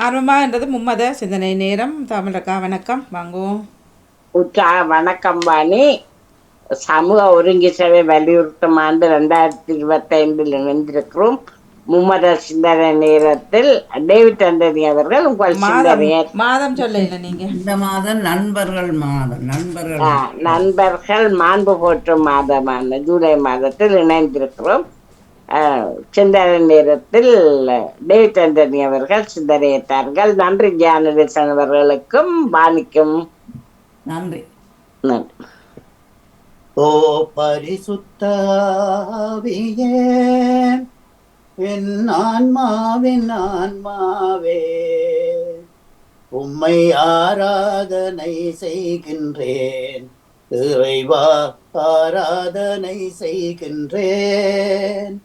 ஆர்வமாகன்றது மும்மத சிந்தனை நேரம். தமிழக்கா வணக்கம், வாங்குவோம். வணக்கம் வாணி. சமூக ஒருங்கி சேவை வலியுறுத்தும் ஆண்டு 2025 இணைந்திருக்கிறோம். மும்மத சிந்தனை நேரத்தில் டேவிட் ஆண்டனி அவர்கள் உங்கள் மாதம் சிந்தனையை மாதம் சொல்ல இல்லை நீங்க. இந்த மாதம் நண்பர்கள் மாதம். நண்பர்கள் மாண்பு போற்றும் மாதமான ஜூலை மாதத்தில் இணைந்திருக்கிறோம். சிந்தனை நேரத்தில் டேவிட் ஆண்டனி அவர்கள் சிந்தனையிட்டார்கள். நன்றி ஜானதேசன் அவர்களுக்கும் வாணிக்கும் நன்றி. நன்றி. ஓ பரிசுத்தாவியே, என் ஆன்மாவின் ஆன்மாவே, உம்மை ஆராதனை செய்கின்றேன். இறைவா, ஆராதனை செய்கின்றேன்.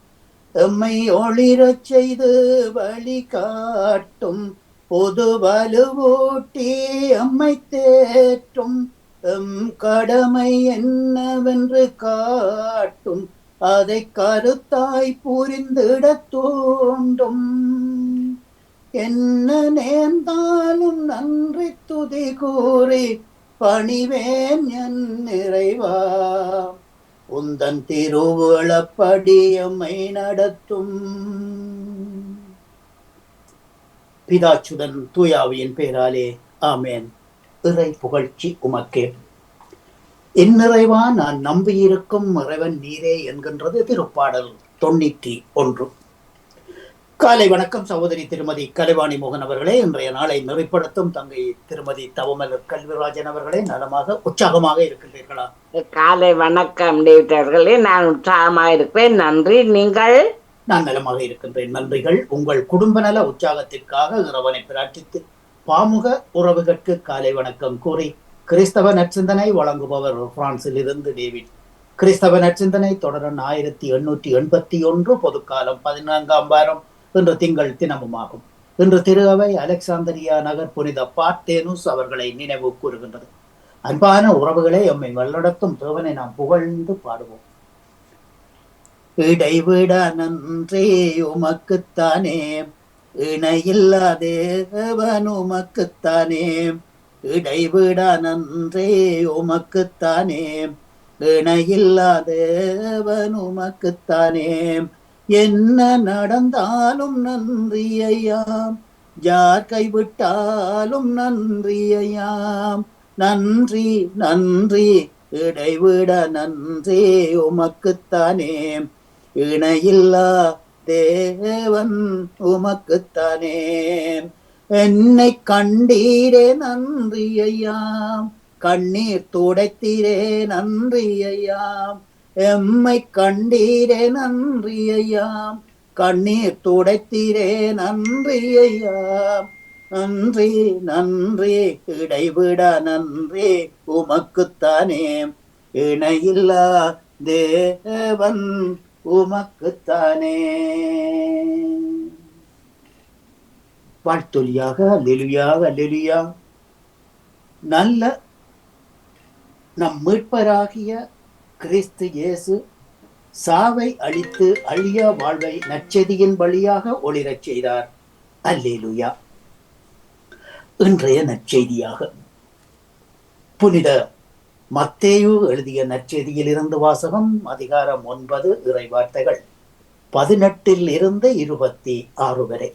எம்மை ஒளிரச் செய்து வழி காட்டும் பொது வலுவூட்டி எம்மை தேற்றும் எம் கடமை என்னவென்று காட்டும் அதை கருத்தாய் புரிந்திட தூண்டும். என்ன நேர்ந்தாலும் நன்றி துதி கூறி பணிவேன் என் நிறைவா. உந்தன் திருவுளப்படி எம்மை நடத்தும். பிதாச்சுதன் தூயாவியின் பேராலே ஆமேன். இறை புகழ்ச்சி உமக்கே. என் நிறைவா நான் நம்பியிருக்கும் இறைவன் நீரே என்கின்றது திருப்பாடல் 91. காலை வணக்கம் சகோதரி திருமதி கலைவாணி மோகன் அவர்களே. இன்றைய நாளை நெறிப்படுத்தும் தங்கை திருமதி தவமலர் கல்விராஜன் அவர்களே, நலமாக உற்சாகமாக இருக்கின்றீர்களா? காலை வணக்கம் டேவிட் அவர்களே, நான் உற்சாகமாக இருக்கிறேன். நன்றி. நீங்கள்? நான் நலமாக இருக்கின்றேன், நன்றிகள். உங்கள் குடும்ப நல உற்சாகத்திற்காக இறைவனை பிரார்த்தித்து பாமுக உறவுகளுக்கு காலை வணக்கம் கூறி கிறிஸ்தவ நற்சிந்தனை வழங்குபவர் பிரான்சில் இருந்து டேவிட். கிறிஸ்தவ நற்சிந்தனை தொடரன் 1881 பொதுக்காலம் 14ஆம் வாரம் இன்று திங்கள் தினமுமாகும். இன்று திரு அவை அலெக்சாந்திரியா நகர் புனித பார்த்தேனுஸ் அவர்களை நினைவு கூறுகின்றது. அன்பான உறவுகளை எம்மை வல்லடத்தும் தேவனை நாம் புகழ்ந்து பாடுவோம். இடைவிட நன்றே உமக்குத்தானே, இணையில்லா தேவன் உமக்குத்தானே. இடைவிட நன்றே உமக்குத்தானே, இணையில்லா தேவன் உமக்குத்தானே. என்ன நடந்தாலும் நன்றி ஐயாம், யார் கைவிட்டாலும் நன்றி ஐயாம். நன்றி நன்றி இடைவிட நன்றே உமக்குத்தானே, இணையில்லா தேவன் உமக்குத்தானே. என்னை கண்டீரே நன்றி ஐயாம், கண்ணீர் துடைத்தீரே நன்றி ஐயாம். எம்மை கண்டீரே நன்றி ஐயாம், கண்ணீர் துடைத்தீரே நன்றி ஐயாம். நன்றி நன்றி இடைவிட நன்றி உமக்குத்தானே, இணையில்லா தேவன் உமக்குத்தானே. வாழ்த்தொலியாக அல்லேலூயா அல்லேலூயா. நல்ல நம் மீட்பராகிய கிறிஸ்து இயேசு சாவை அழித்து அழியா வாழ்வை நற்செய்தியின் வழியாக ஒளிரச் செய்தார். அல்லேலூயா. இன்றைய நற்செய்தியாக புனித மத்தேயு எழுதிய நற்செய்தியில் இருந்து வாசகம். அதிகாரம் 9, இறை வார்த்தைகள் 18 இருந்து 26 வரை.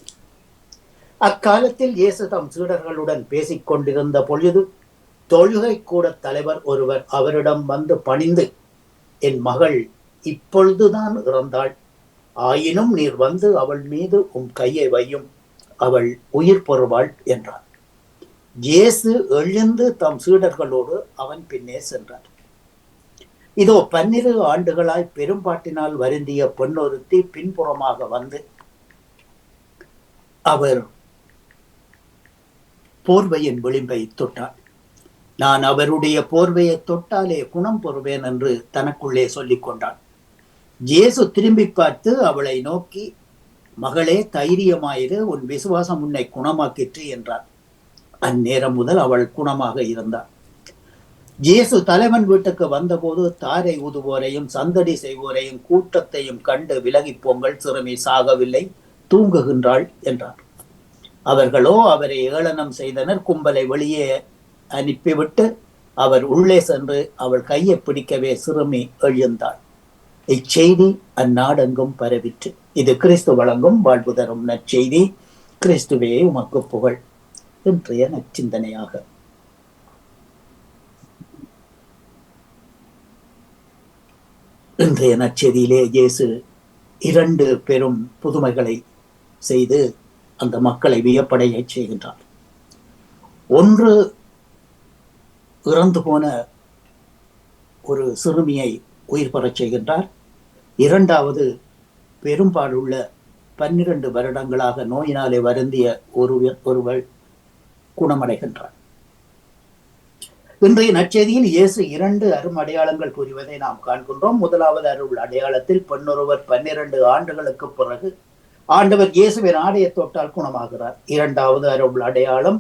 அக்காலத்தில் இயேசு தம் சீடர்களுடன் பேசிக் கொண்டிருந்த பொழுது தொழுகை கூட தலைவர் ஒருவர் அவரிடம் வந்து பணிந்து, என் மகள் இப்பொழுதுதான் இறந்தாள், ஆயினும் நீர் வந்து அவள் மீது உம் கையை வையும், அவள் உயிர் பெறுவாள் என்றார். இயேசு எழுந்து தம் சீடர்களோடு அவன் பின்னே சென்றார். இதோ 12 ஆண்டுகளாய் பெரும்பாட்டினால் வருந்திய பெண்ணொருத்தி பின்புறமாக வந்து அவர் போர்வையின் விளிம்பை தொட்டார். நான் அவருடைய போர்வையை தொட்டாலே குணம் பெறுவேன் என்று தனக்குள்ளே சொல்லிக் கொண்டான். இயேசு திரும்பி பார்த்து அவளை நோக்கி, மகளே தைரியமாயிரு, உன் விசுவாசம் உன்னை குணமாக்கிற்று என்றார். அந்நேரம் முதல் அவள் குணமாக இருந்தாள். இயேசு தலைவன் வீட்டுக்கு வந்தபோது தாரை ஊதுவோரையும் சந்தடி செய்வோரையும் கூட்டத்தையும் கண்டு, விலகி போங்கள், சிறுமி சாகவில்லை, தூங்குகின்றாள் என்றார். அவர்களோ அவரை ஏளனம் செய்தனர். கும்பலை வெளியே அனுப்பிவிட்டு அவர் உள்ளே சென்று அவள் கையை பிடிக்கவே சிறுமி எழுந்தாள். இச்செய்தி அந்நாடெங்கும் பரவிற்று. இது கிறிஸ்து வழங்கும் வாழ்வு தரும் நற்செய்தி. கிறிஸ்துவே உமக்கு புகழ். இன்றைய நற்சிந்தனையாக இன்றைய நற்செய்தியிலே இயேசு 2 பெரும் புதுமைகளை செய்து அந்த மக்களை வியப்படைய செய்கின்றார். ஒன்று, இறந்து போன ஒரு சிறுமியை உயிர் பெறச் செய்கின்றார். இரண்டாவது, பெரும்பாலுள்ள 12 வருடங்களாக நோயினாலே வருந்திய ஒருவர் குணமடைகின்றார். இன்றைய நற்செய்தியில் இயேசு 2 அரும் அடையாளங்கள் புரிவதை நாம் காண்கின்றோம். முதலாவது அருள் அடையாளத்தில் பெண்ணொருவர் 12 ஆண்டுகளுக்கு பிறகு ஆண்டவர் இயேசுவின் ஆடையை தொட்டால் குணமாகிறார். இரண்டாவது அருள் அடையாளம்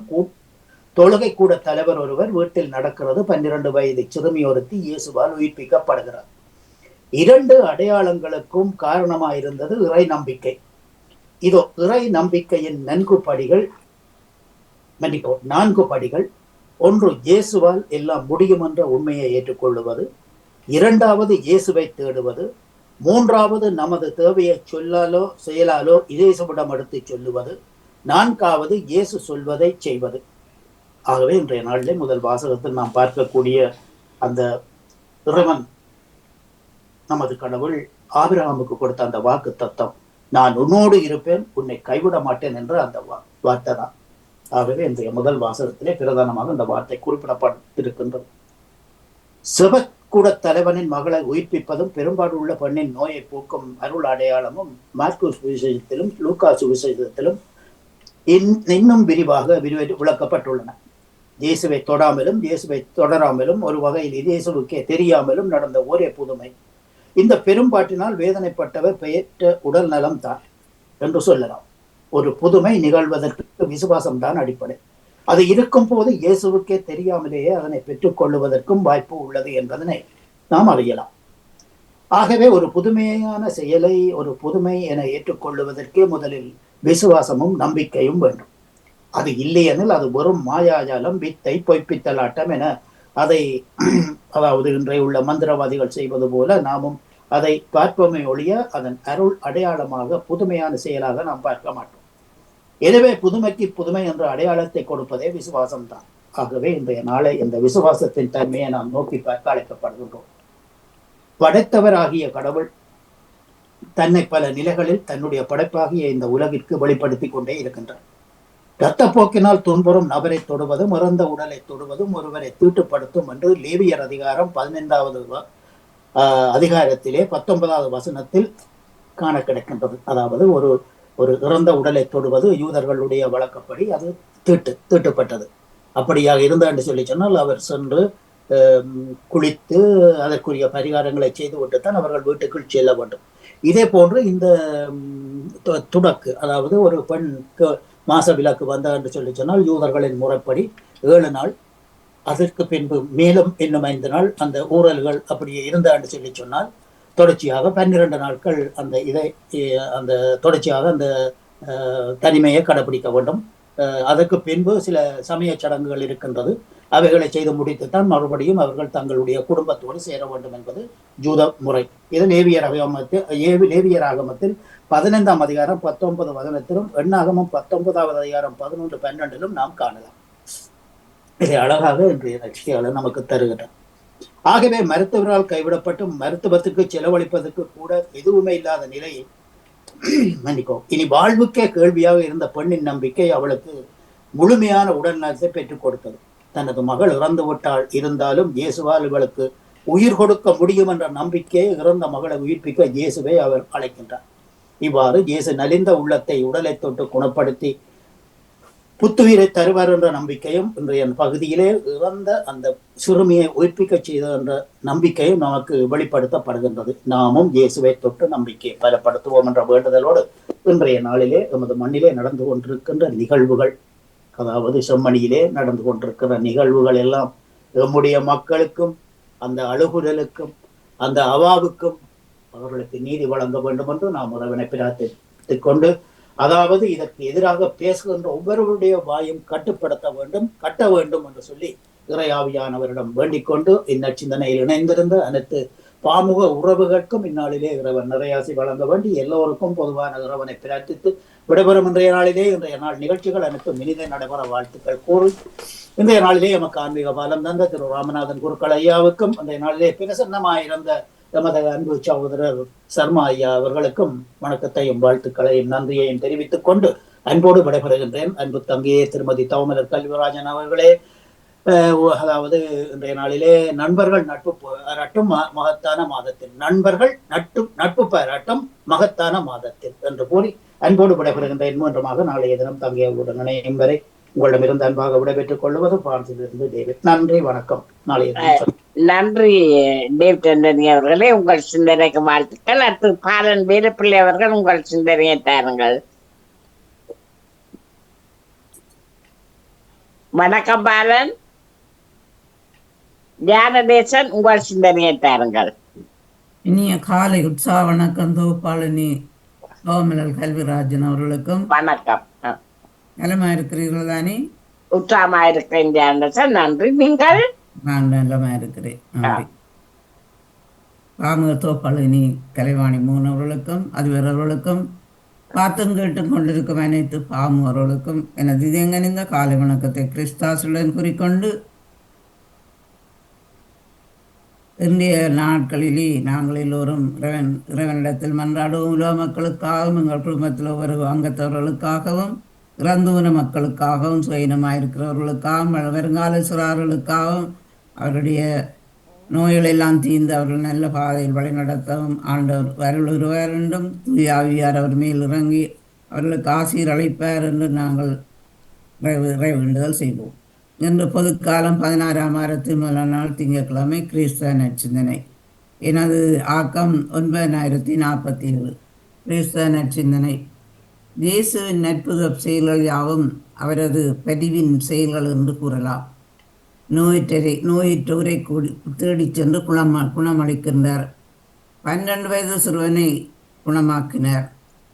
தொழுகை கூட தலைவர் ஒருவர் வீட்டில் நடக்கிறது. 12 வயது சிறுமி ஒருத்தி இயேசுவால் உயிர்ப்பிக்கப்படுகிறார். 2 அடையாளங்களுக்கும் காரணமாயிருந்தது இறை நம்பிக்கை. இதோ இறை நம்பிக்கையின் 4 படிகள். ஒன்று, இயேசுவால் எல்லாம் முடியும் என்ற உண்மையை ஏற்றுக்கொள்ளுவது. இரண்டாவது, இயேசுவை தேடுவது. மூன்றாவது, நமது தேவையை சொல்லாலோ செயலாலோ இயேசுவிடம் எடுத்து சொல்லுவது. நான்காவது, இயேசு சொல்வதை செய்வது. ஆகவே இன்றைய நாளிலே முதல் வாசகத்தில் நாம் பார்க்கக்கூடிய அந்த இறைவன் நமது கடவுள் ஆபிரகாமுக்கு கொடுத்த அந்த வாக்கு தத்தம், நான் உன்னோடு இருப்பேன், உன்னை கைவிட மாட்டேன் என்ற அந்த வார்த்தை தான். ஆகவே இன்றைய முதல் வாசகத்திலே பிரதானமாக இந்த வார்த்தை குறிப்பிடப்பட்டிருக்கின்றது. செபக்கூட தலைவனின் மகளை உயிர்ப்பிப்பதும் பெரும்பாலுள்ள பெண்ணின் நோயை போக்கும் அருள் அடையாளமும் மார்க்கு சுவிசேஷத்திலும் லூக்கா சுவிசேஷத்திலும் இன்னும் விரிவாக விளக்கப்பட்டுள்ளன. இயேசுவை தொடாமலும் இயேசுவை தொடராமலும் ஒரு வகையில் இயேசுவுக்கே தெரியாமலும் நடந்த ஒரே புதுமை. இந்த பெரும்பாட்டினால் வேதனைப்பட்டவர் பெயற்ற உடல் நலம் தான் என்று சொல்லலாம். ஒரு புதுமை நிகழ்வதற்கு விசுவாசம் தான் அடிப்படை. அது இருக்கும் போது இயேசுவுக்கே தெரியாமலேயே அதனை பெற்றுக்கொள்ளுவதற்கும் வாய்ப்பு உள்ளது என்பதனை நாம் அறியலாம். ஆகவே ஒரு புதுமையான செயலை ஒரு புதுமை என ஏற்றுக்கொள்ளுவதற்கே முதலில் விசுவாசமும் நம்பிக்கையும் வேண்டும். அது இல்லையெனில் அது வெறும் மாயாஜாலம், வித்தை, பொய்ப்பித்தலாட்டம் என அதை அதாவது இன்றைய உள்ள மந்திரவாதிகள் செய்வது போல நாமும் அதை பார்ப்போமே ஒழிய அதன் அருள் அடையாளமாக புதுமையான செயலாக நாம் பார்க்க மாட்டோம். எனவே புதுமைக்கு புதுமை என்ற அடையாளத்தை கொடுப்பதே விசுவாசம்தான். ஆகவே இன்றைய நாளை இந்த விசுவாசத்தின் தன்மையை நாம் நோக்கி பார்க்க அழைக்கப்படுகின்றோம். படைத்தவராகிய கடவுள் தன்னை பல நிலைகளில் தன்னுடைய படைப்பாகிய இந்த உலகிற்கு வெளிப்படுத்தி கொண்டே இருக்கின்றார். இரத்தப்போக்கினால் துன்புறும் நபரை தொடுவதும் இறந்த உடலை தொடுவதும் ஒருவரை தீட்டுப்படுத்தும் என்று லேவியர் அதிகாரம் 15வது அதிகாரத்திலே 19வது வசனத்தில் காண கிடைக்கின்றது. அதாவது ஒரு இறந்த உடலை தொடுவது யூதர்களுடைய வழக்கப்படி அது தீட்டுப்பட்டது. அப்படியாக இருந்தா என்று சொல்லி சொன்னால் அவர் சென்று குளித்து அதற்குரிய பரிகாரங்களை செய்துவிட்டுத்தான் அவர்கள் வீட்டுக்குள் செல்ல வேண்டும். இதே போன்று இந்த துடக்கு, அதாவது ஒரு பெண் மாச விலக்கு வந்தார் என்று சொல்லி சொன்னால் யூதர்களின் முறைப்படி 7 நாள், அதற்கு பின்பு மேலும் இன்னும் 5 நாள் அந்த ஊரல்கள் அப்படியே இருந்தா என்று சொல்லி சொன்னால் தொடர்ச்சியாக 12 நாட்கள் அந்த தொடர்ச்சியாக அந்த தனிமையை கடைபிடிக்க வேண்டும். அதற்கு பின்பு சில சமய சடங்குகள் இருக்கின்றது. அவைகளை செய்து முடித்துத்தான் மறுபடியும் அவர்கள் தங்களுடைய குடும்பத்தோடு சேர வேண்டும் என்பது ஜூத முறை. இது லேவியர் ஆகமத்தில் 15ஆம் அதிகாரம் 19 வசனத்திலும் எண்ணாகமம் 19வது அதிகாரம் 11, 12 நாம் காணலாம். இதை அழகாக இன்றைய நட்சியாளர் நமக்கு தருகிறார். ஆகவே மருத்துவரால் கைவிடப்பட்டு மருத்துவத்துக்கு செலவழிப்பதற்கு கூட எதுவுமே இல்லாத நிலையில் இனி வாழ்வுக்கே கேள்வியாக இருந்த பெண்ணின் நம்பிக்கை அவளுக்கு முழுமையான உடல் நலத்தை பெற்றுக் கொடுத்தது. தனது மகள் இறந்து விட்டால் இருந்தாலும் இயேசுவால் இவளுக்கு உயிர் கொடுக்க முடியும் என்ற நம்பிக்கையை இறந்த மகளை உயிர்ப்பிக்க இயேசுவை அவர் அழைக்கின்றார். இவ்வாறு இயேசு நலிந்த உள்ளத்தை உடலை தொட்டு குணப்படுத்தி புத்துயிரை தருவார் என்ற நம்பிக்கையும் இன்றைய பகுதியிலே இறந்த அந்த சிறுமியை உயிர்ப்பிக்க செய்த என்ற நம்பிக்கையும் நமக்கு வெளிப்படுத்தப்படுகின்றது. நாமும் இயேசுவை தொட்டு நம்பிக்கையை பலப்படுத்துவோம் என்ற வேண்டுதலோடு இன்றைய நாளிலே எமது மண்ணிலே நடந்து கொண்டிருக்கின்ற நிகழ்வுகள், அதாவது செம்மணியிலே நடந்து கொண்டிருக்கிற நிகழ்வுகள் எல்லாம் நம்முடைய மக்களுக்கும் அந்த அழுகுறலுக்கும் அந்த அவாவுக்கும் அவர்களுக்கு நீதி வழங்க வேண்டும் என்று நாம் உறவினை பிரார்த்தித்துக் கொண்டு அதாவது இதற்கு எதிராக பேசுகின்ற ஒவ்வொருவருடைய வாயும் கட்ட வேண்டும் என்று சொல்லி இறையாவியானவரிடம் வேண்டிக் கொண்டு இந்நச்சிந்தனையில் இணைந்திருந்த அனைத்து பாமுக உறவுகளுக்கும் இந்நாளிலே இறைவன் நிறையாசி வழங்க வேண்டி எல்லோருக்கும் பொதுவான இறைவனை பிரார்த்தித்து விடைபெறும் இன்றைய நாள் நிகழ்ச்சிகள் அனைத்தும் இனிதே நடைபெற வாழ்த்துக்கள் கூறி இன்றைய நாளிலே எமக்கு ஆன்மீக பாலம் தந்த திரு ராமநாதன் குருக்கள் ஐயாவுக்கும் இன்றைய நாளிலே பிரசன்னமாயிருந்த எமது அன்பு சகோதரர் சர்மா ஐயா அவர்களுக்கும் வணக்கத்தையும் வாழ்த்துக்களையும் நன்றியையும் தெரிவித்துக் கொண்டு அன்போடு விடைபெறுகின்றேன். அன்பு தங்கியே திருமதி தவமலர் கல்விராஜன் அவர்களே, அதாவது இன்றைய நாளிலே நண்பர்கள் நட்பு பாராட்டும் மகத்தான மாதத்தில், நண்பர்கள் நட்பு பாராட்டும் மகத்தான மாதத்தில் என்று கூறி அன்போடு விடைபெறுகின்றேன். மூன்றமாக நாளைய தினம் தங்கியவுடன் இணையும் வரை உங்களிடமிருந்து அன்பாக விடைபெற்றுக் கொள்வது பிரான்சிலிருந்து டேவிட். நன்றி, வணக்கம். நாளைய நன்றி டேவிட் ஆண்டனி அவர்களே, உங்கள் சிந்தனைக்கு வாழ்த்துக்கள். அடுத்து பாலன் வீரப்பிள்ளை அவர்கள் உங்கள் சிந்தனையை தாருங்கள். வணக்கம் பாலன். ஞானதேசன் உங்கள் சிந்தனையை தாருங்கள். இனிய காலை உற்சாக வணக்கம் தொகுப்பாளனி தவமலர் கல்விராஜன் அவர்களுக்கும் வணக்கம். நலமா இருக்கிறீர்கள் தானே? உற்சாகமா இருக்கிறேன் ஞானதேசன். நன்றி. நீங்கள்? நான் நலமா இருக்கிறேன். பாமுக தோப்பாளனி கலைவாணி மோகன் அவர்களுக்கும் அதிபர் அவர்களுக்கும் பார்த்தும் கேட்டும் கொண்டிருக்கும் அனைத்து பாமுகர்களுக்கும் எனது இதயங்கனிந்த காலை வணக்கத்தை கிறிஸ்தாசுடன் கூறிக்கொண்டு இன்றைய நாட்களிலே நாங்கள் எல்லோரும் இறைவனிடத்தில் மன்றாடுவோம். உலக மக்களுக்காகவும் எங்கள் குடும்பத்தில் ஒவ்வொரு அங்கத்தவர்களுக்காகவும் இறந்தூன மக்களுக்காகவும் சுயனமாயிருக்கிறவர்களுக்காகவும் வருங்கால சிறார்களுக்காகவும் அவருடைய நோய்கள் எல்லாம் தீர்ந்து அவர்கள் நல்ல பாதையில் வழிநடத்தவும் ஆண்டவர் அருளுவார் என்றும் தூயாவியார் அவர் மேல் இறங்கி அவர்களுக்கு ஆசீர் அளிப்பார் என்று நாங்கள் வேண்டுதல் செய்வோம். இன்று பொதுக்காலம் 16ஆம் வாரத்தின் முதல் நாள் திங்கட்கிழமை கிறிஸ்தவ நற்சிந்தனை. எனது ஆக்கம் 9047. கிறிஸ்தவ நற்சிந்தனை. இயேசுவின் நற்புத செயல்கள் யாவும் அவரது பதிவின் செயல்கள் என்று கூறலாம். நோயிற்றோரை தேடிச் சென்று குணமளிக்கின்றார். 12 வயது சிறுவனை குணமாக்கினார்.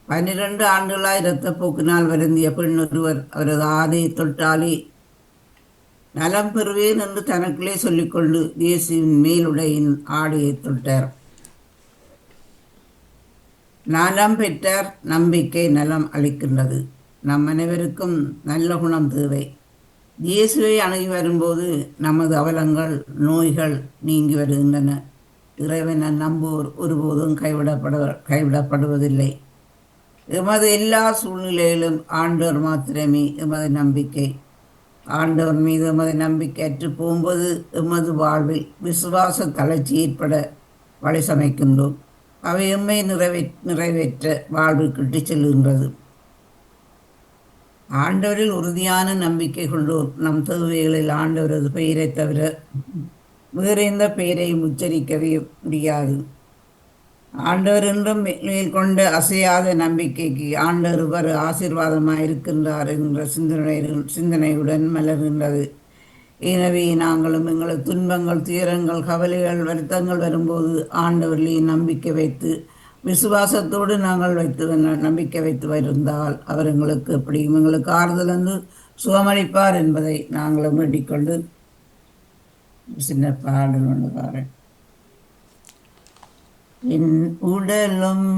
12 ஆண்டுகளாய் இரத்தப்போக்கினால் வருந்திய பெண் ஒருவர் அவரது ஆதை தொட்டாலே நலம் பெறுவேன் என்று தனக்குள்ளே சொல்லிக்கொண்டு இயேசுவின் மேலுடையின் ஆடையை தொட்டார். நலம் பெற்றார். நம்பிக்கை நலம் அளிக்கின்றது. நம் அனைவருக்கும் நல்ல குணம் தேவை. இயேசுவை அணுகி வரும்போது நமது அவலங்கள் நோய்கள் நீங்கி வருகின்றன. இறைவனை நம்புவோர் ஒருபோதும் கைவிடப்படுவதில்லை. எமது எல்லா சூழ்நிலையிலும் ஆண்டவர் மாத்திரமே எமது நம்பிக்கை. ஆண்டவர் மீது எமது நம்பிக்கை அற்று போகும்போது எமது வாழ்வில் விசுவாச தளர்ச்சி ஏற்பட வழி சமைக்கின்றோம். அவை எம்மை நிறைவேற்ற வாழ்வில் கிட்டு செல்கின்றது. ஆண்டவரில் உறுதியான நம்பிக்கை கொண்டோர் நம் தேவைகளில் ஆண்டவரது பெயரை தவிர வேறு எந்த பெயரையும் உச்சரிக்கவே முடியாது. ஆண்டவர் என்றும் மேல் கொண்ட அசையாத நம்பிக்கைக்கு ஆண்டவர் வர ஆசீர்வாதமாக இருக்கின்றார் என்ற சிந்தனையுடன் மலர்கின்றது. எனவே நாங்களும் எங்களது துன்பங்கள் துயரங்கள் கவலைகள் வருத்தங்கள் வரும்போது ஆண்டவரிலே நம்பிக்கை வைத்து விசுவாசத்தோடு நாங்கள் நம்பிக்கை வைத்து வருந்தால் அவர் எங்களுக்கு ஆறுதல் வந்து சுகமளிப்பார் என்பதை நாங்களும் வேண்டிக்கொண்டு சின்ன பாடல் ஒன்று பாருங்கள். என் உடலும்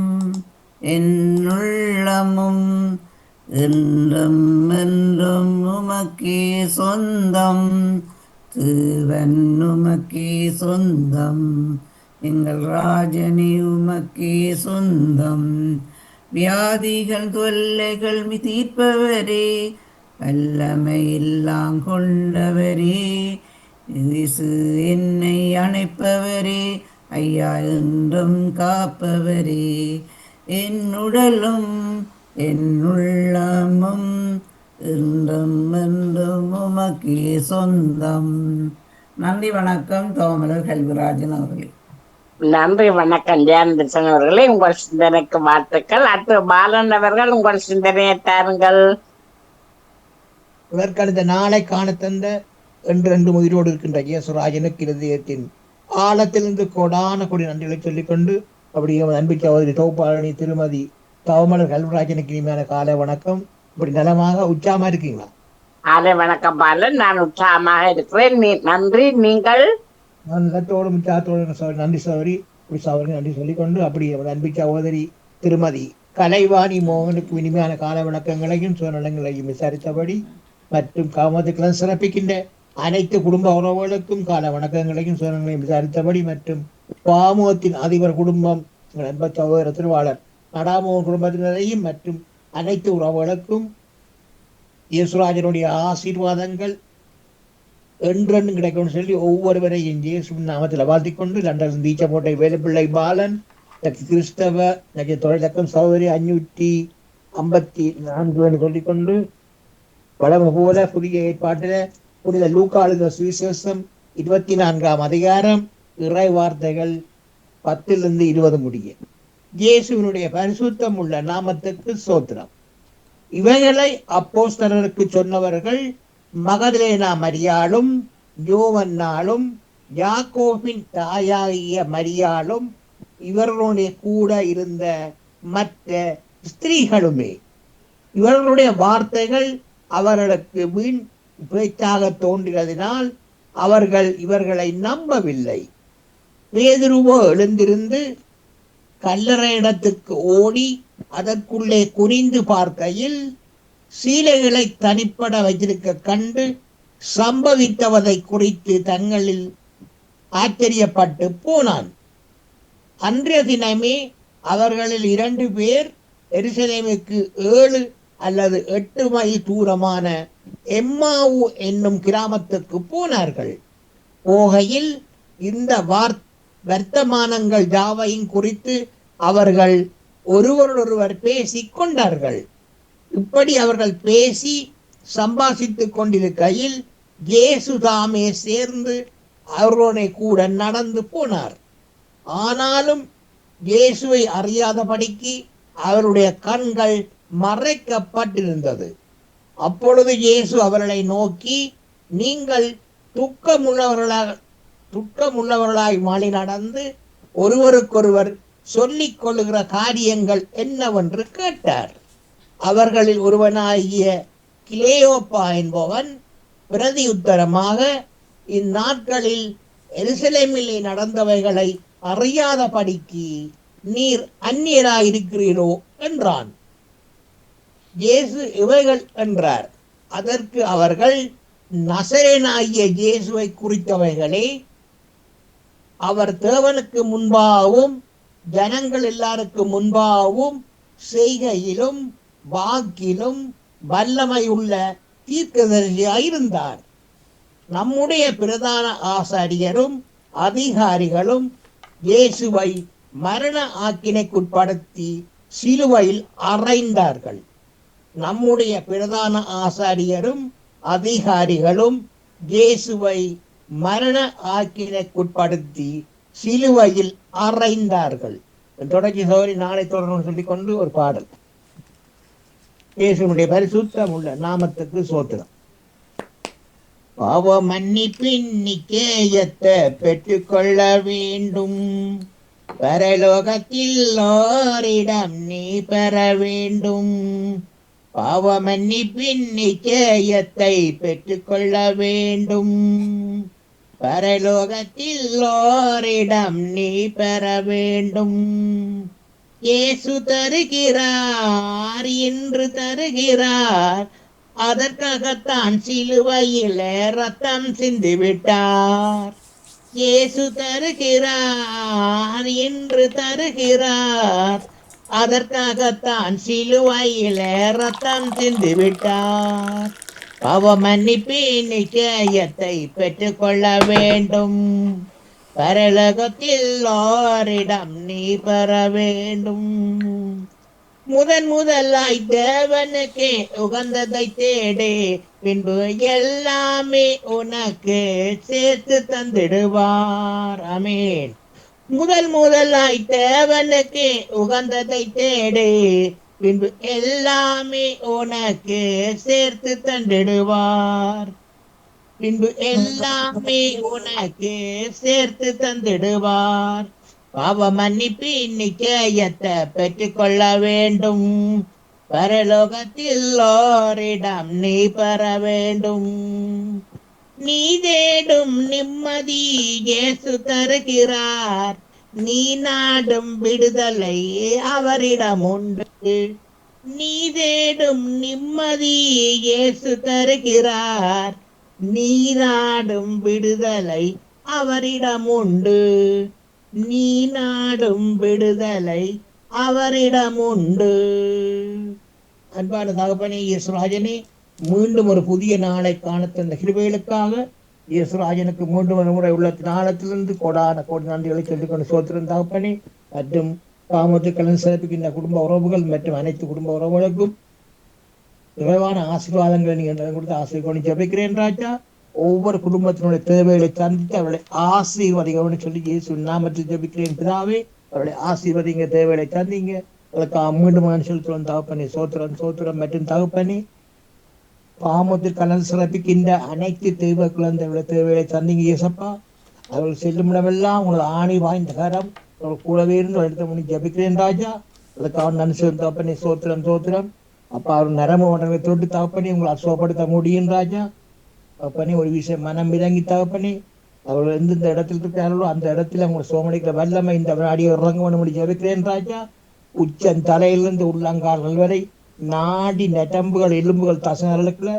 என் உள்ளமும் என்றும் என்றும் உமக்கே சொந்தம், தேவன் உமக்கே சொந்தம், எங்கள் ராஜனே உமக்கே சொந்தம். வியாதிகள் தொல்லைகள் தீர்ப்பவரே, வல்லமை எல்லாம் கொண்டவரே, இயேசு என்னை அணைப்பவரே, ஐயா என்றும் காப்பவரே. என் உடலும் என் உள்ளமும் என்றும் என்றும் உமக்கே சொந்தம். நன்றி, வணக்கம். தவமலர் கல்விராஜன் அவர்களே. நன்றி, வணக்கம் ஜெயந்தன் அவர்களே. உங்கள் சிந்தனைக்கு வாழ்த்துக்கள். அடுத்து பாலன் அவர்கள் உங்கள் சிந்தனையை தாருங்கள். இதற்கடுத்த நாளை காண தந்த என்றென்றும் உயிரோடு இருக்கின்ற இயேசுராஜனுக்கு இருதயத்தின் ஆழத்திலிருந்து கொடான கொடி நன்றிகளை சொல்லிக்கொண்டு அப்படியே நம்பிக்கை தொகுப்பாளனி திருமதி தவமலர் கல்வராஜனுக்கு இனிமையான காலை வணக்கம். இப்படி நலமாக உற்சாகமா இருக்கீங்களா? காலை வணக்கம் பாலன். நான் உற்சாகமாக இருக்கிறேன். நன்றி. நீங்கள்? நான் நிலத்தோடும் உற்சாகத்தோடும் நன்றி சகோதரி. நன்றி சொல்லிக்கொண்டு அப்படி அன்பு சகோதரி திருமதி கலைவாணி மோகனுக்கு இனிமையான கால வணக்கங்களையும் சுயநலங்களையும் விசாரித்தபடி மற்றும் காமத்துக்கெல்லாம் சிறப்பிக்கின்ற அனைத்து குடும்ப உறவுகளுக்கும் கால வணக்கங்களையும் சுயநலங்களையும் விசாரித்தபடி மற்றும் பாமுகத்தின் அதிபர் குடும்பம் நண்ப சகோதர திருவாளர் நடாமோகன் குடும்பத்தினரையும் மற்றும் அனைத்து உறவுகளுக்கும் இயேசுராஜனுடைய ஆசீர்வாதங்கள் என்றென்றும் கிடைக்கும் சொல்லி ஒவ்வொருவரையும் இயேசு நாமத்தில் வாழ்த்திக்கொண்டு லண்டன் தீச்சப்போட்டை வேலுப்பிள்ளை பாலன் கிறிஸ்தவ தொழிலக்கம் சகோதரி 554 என்று சொல்லிக்கொண்டு வளமை போல புதிய ஏற்பாட்டில் புனித லூக்காளுத சுவிசேஷம் 24ஆம் அதிகாரம் இறை வார்த்தைகள் 10-20 முடிய. இயேசுவினுடைய பரிசுத்தம் உள்ள நாமத்துக்கு ஸ்தோத்திரம். இவைகளை அப்போஸ்தலருக்கு சொன்னவர்கள் மகதலேனா மரியாளும் யோவன்னாலும் யாக்கோபின் தாயாகிய மரியாளும் இவர்களுடைய கூட இருந்த மற்ற ஸ்திரீகளுமே. இவர்களுடைய வார்த்தைகள் அவர்களுக்கு வீண் பேச்சாக தோன்றியதினால் அவர்கள் இவர்களை நம்பவில்லை. பேதுருவோ எழுந்திருந்து கல்லறை இடத்துக்கு ஓடி அதற்குள்ளே குறிந்து பார்க்கையில் சீலைகளை தனிப்பட வைத்திருக்க கண்டு சம்பவித்தவதை குறித்து தங்களில் ஆச்சரியப்பட்டு போனான். அன்றைய தினமே அவர்களில் 2 பேர் எருசலேமுக்கு 7 அல்லது 8 மைல் தூரமான எம்மாவு என்னும் கிராமத்துக்கு போனார்கள். போகையில் இந்த வர்த்தமானங்கள் யாவையும் குறித்து அவர்கள் ஒருவருடொருவர் பேசிக் கொண்டார்கள். இப்படி அவர்கள் பேசி சம்பாஷித்துக் கொண்டிருக்கையில் இயேசு தாமே சேர்ந்து அவர்களுடைய கூட நடந்து போனார். ஆனாலும் இயேசுவை அறியாதபடிக்கு அவருடைய கண்கள் மறைக்கப்பட்டிருந்தது. அப்பொழுது இயேசு அவர்களை நோக்கி, நீங்கள் துக்கமுள்ளவர்களாய் மாறி நடந்து ஒருவருக்கொருவர் சொல்லிக் கொள்ளுகிற காரியங்கள் என்னவென்று கேட்டார். அவர்களில் ஒருவனாகிய கிலேயோப்பா என்பவன் பிரதியுத்தரமாக, இந்நாட்களில் எருசலேமிலே நடந்தவைகளை அறியாதபடிக்கு நீர் அந்நியராயிருக்கிறீரோ என்றான். இயேசு இவைகள் என்றார். அதற்கு அவர்கள், நசரேயனாகிய இயேசுவை குறித்தவைகளே. அவர் தேவனுக்கு முன்பாகவும் ஜனங்கள் எல்லாருக்கு முன்பாகவும் செய்கையிலும் வாக்கிலும் வல்லமையுள்ள தீர்க்கதரிசியாயிருந்தார். நம்முடைய பிரதான ஆசாரியரும் அதிகாரிகளும் இயேசுவை மரண ஆக்கினைக்குட்படுத்தி சிலுவையில் அறைந்தார்கள். நம்முடைய பிரதான ஆசாரியரும் அதிகாரிகளும் இயேசுவை மரண ஆக்கினைக்குட்படுத்தி சிலுவையில் அறைந்தார்கள். தொடர்ச்சி சோரி நாளை தொடர்ந்து சொல்லிக்கொண்டு ஒரு பாடல். இயேசுனுடைய பரிசுத்தம் உள்ள நாமத்துக்கு சோத்திரம். பாவ மன்னிப்பின் நிச்சயத்தை பெற்றுக்கொள்ள வேண்டும். பரலோகத்தில் ஓரிடம் நீ பெற வேண்டும். பாவ மன்னிப்பின் நிச்சயத்தை பெற்றுக்கொள்ள வேண்டும். பரலோகத்தில் ஓரிடம் நீ பெற வேண்டும். இயேசு தருகிறார், இன்று தருகிறார். அதற்காகத்தான் சிலுவையில் ரத்தம் சிந்திவிட்டார். இயேசு தருகிறார், இன்று தருகிறார். அதற்காகத்தான் சிலுவையில் ரத்தம் சிந்திவிட்டார். பாவ மன்னிப்பின் நிச்சயத்தை பெற்றுக்கொள்ள வேண்டும். பரலோகத்தில் ஓரிடம் நீ பெற வேண்டும். முதலாய் தேவனுக்கு உகந்ததை தேடு, பின்பு எல்லாமே உனக்கு சேர்த்து தந்திடுவார். ஆமென். முதலாய் தேவனுக்கு உகந்ததை தேடு, பின்பு எல்லாமே உனக்கு சேர்த்து தந்திடுவார். பின்பு எல்லாமே உனக்கு சேர்த்து தந்திடுவார். பாவ மன்னிப்பு நிச்சயத்தை பெற்றுக்கொள்ள வேண்டும். பரலோகத்தில் ஓரிடம் நீ பெற வேண்டும். நீ தேடும் நிம்மதி இயேசு தருகிறார். நீ நாடும் விடுதலை அவரிடம் உண்டு. நீ தேடும் நிம்மதி இயேசு தருகிறார். நீ நாடும் விடுதலை அவரிடம் உண்டு. நீ நாடும் விடுதலை அவரிடம் உண்டு. அன்பான தகப்பனே இயேசுராஜனே, மீண்டும் ஒரு புதிய நாளை காண தந்த கிருபைகளுக்காக இயேசுராஜனுக்கு மீண்டும் ஒரு முறை உள்ள நாளத்திலிருந்து கோடான கோடி நன்றிகளை சொல்லிக் கொண்டு சோத்திரம் தகப்பனே. மற்றும் பாமத்து கலந்து சிறப்பிக்கின்ற குடும்ப உறவுகள் மற்றும் அனைத்து குடும்ப உறவுகளுக்கும் நிறைவான ஆசீர்வாதங்களை நீங்கள் கொடுத்து ஆசீர்வாதம் ஜபிக்கிறேன் ராஜா. ஒவ்வொரு குடும்பத்தினுடைய தேவைகளை சந்தித்து அவர்களை ஆசீர்வதிங்க சொல்லி இயேசு நாமத்தில் ஜபிக்கிறேன் பிதாவே. அவருடைய ஆசீர்வதிங்க, தேவைகளை சந்திங்க. அவளுக்கு மீண்டும் செலுத்துவோம் தகப்பனே. சோத்திரம் சோத்திரம் மற்றும் தகப்பனே, பாமத்தில் கலந்து சிறப்பிக்கின்ற அனைத்து தெய்வ குழந்தைகளை தேவைகளை சந்திங்க இயேசப்பா. அவர்கள் செல்லும் இடமெல்லாம் உங்களோட ஆணி வாய்ந்த கரம் அவர்கள் கூடவே இருந்து எடுத்த முடி ஜபிக்கிறேன் ராஜா. அதுக்காக நன்றி தகப்பனே. சோத்திரம் சோத்திரம் அப்பா. அவர் நரம்பு மண்டலங்களை தொட்டு தகப்பனே உங்களை அசுவப்படுத்த முடியும் ராஜா. தகப்பனே, ஒரு விஷயம் மனம் விளங்கி தகப்பனே, அவர்கள் எந்தெந்த இடத்தில் இருக்கிறார்களோ அந்த இடத்துல உங்களை சோமடிக்கிற வல்லமை இந்த வினாடியை இறங்க முடி ஜபிக்கிறேன் ராஜா. உச்சன் தலையிலிருந்து உள்ளங்கால்கள் வரை நாடி நெட்டம்புகள் எலும்புகள் தசனங்களுக்குள்ள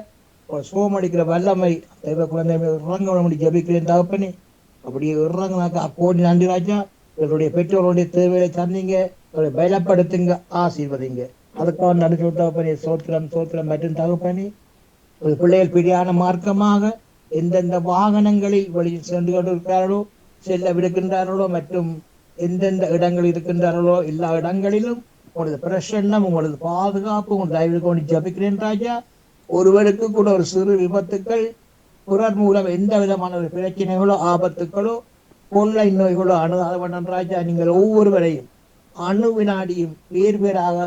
சோமடிக்கிற வல்லமை தெய்வ குழந்தை இறங்க முடி ஜபிக்கிறேன் தகப்பனே. அப்படியே இறங்கினாக்கா கோடி நன்றி ராஜா. இவருடைய பெற்றோருடைய தேவைகளை தந்தீங்க, அவரை பலப்படுத்துங்க, ஆசீர்வதிங்க. அதுக்காக நன்றி தகப்பனே. சோத்திரம் சோத்திரம் மற்றும் தகப்பனே, ஒரு பிள்ளைகள் பிரியான மார்க்கமாக எந்தெந்த வாகனங்களில் வழியில் சென்று கொண்டிருக்கிறார்களோ, செல்ல விடுக்கின்றார்களோ மற்றும் எந்தெந்த இடங்கள் இருக்கின்றார்களோ எல்லா இடங்களிலும் உங்களது பிரசன்னம், உங்களது பாதுகாப்பு உங்கள் தயவு கொண்டு ஜபிக்கிறேன் ராஜா. ஒருவருக்கு கூட ஒரு சிறு விபத்துக்கள், பிறர் மூலம் எந்த விதமான ஒரு பிரச்சனைகளோ ஆபத்துக்களோ கொள்ளை நோய்களோ அணுகாதவண்ணன் ராஜா. நீங்கள் ஒவ்வொருவரையும் அணு வினாடியும் பேர் பேராக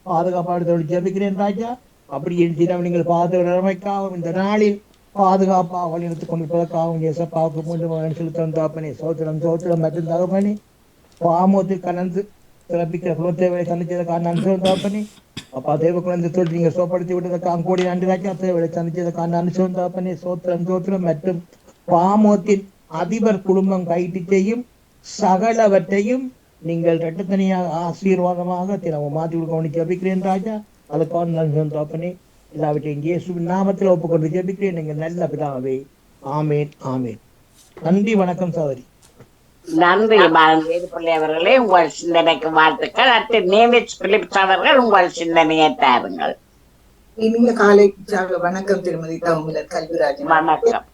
பாதுகாப்பாடு ஜபிக்கிறேன் ராஜா. அப்படி தினம் நீங்கள் பாதுகாப்பாகவும் இந்த நாளில் பாதுகாப்பாக வழிநடத்திக் கொண்டிருப்பதற்காகவும் இயேசப்பாவுக்கு மீண்டும் செலுத்தம் தகப்பனே. சோத்திரம் சோத்திரம் மற்றும் தகப்பனே, பாமோத்து கலந்து சிறப்பிக்கிற குலத்தேவையை சந்திச்சதற்காக நன்றி தகப்பனே. அப்பா தேவ குழந்தை தொழில் நீங்கள் சோப்படுத்தி விட்டதற்காக கோடி நன்றி ராஜா. தேவையை சந்திச்சதற்காக நன்றி தகப்பனே. சோத்திரம் சோத்திரம் மற்றும் பாமோத்தின் அதிபர் குடும்பம் கைட்டு செய்யும் சகலவற்றையும் நீங்கள் இரட்டத்தனியாக ஆசீர்வாதமாக தினமும் மாற்றி கொடுக்க ஜபிக்கிறேன் ராஜா. அதுக்காக நன்றி தகப்பனே. எல்லாவற்றையும் இயேசுவின் நாமத்தில் ஒப்புக்கொண்டு ஜபிக்கிறேன் நீங்கள் நல்ல பிதாவே. ஆமேன் ஆமேன். நன்றி, வணக்கம் சகோதரி. நன்றி வேலுப்பிள்ளை அவர்களே, உங்கள் சிந்தனைக்கு வாழ்த்துக்கள். அடுத்து நேமிச் பிலிப்ஸ் அவர்கள் உங்கள் சிந்தனையை தாருங்கள். இனிய காலை வணக்கம் திருமதி தவமுலர் கல்விராஜன். வணக்கம்.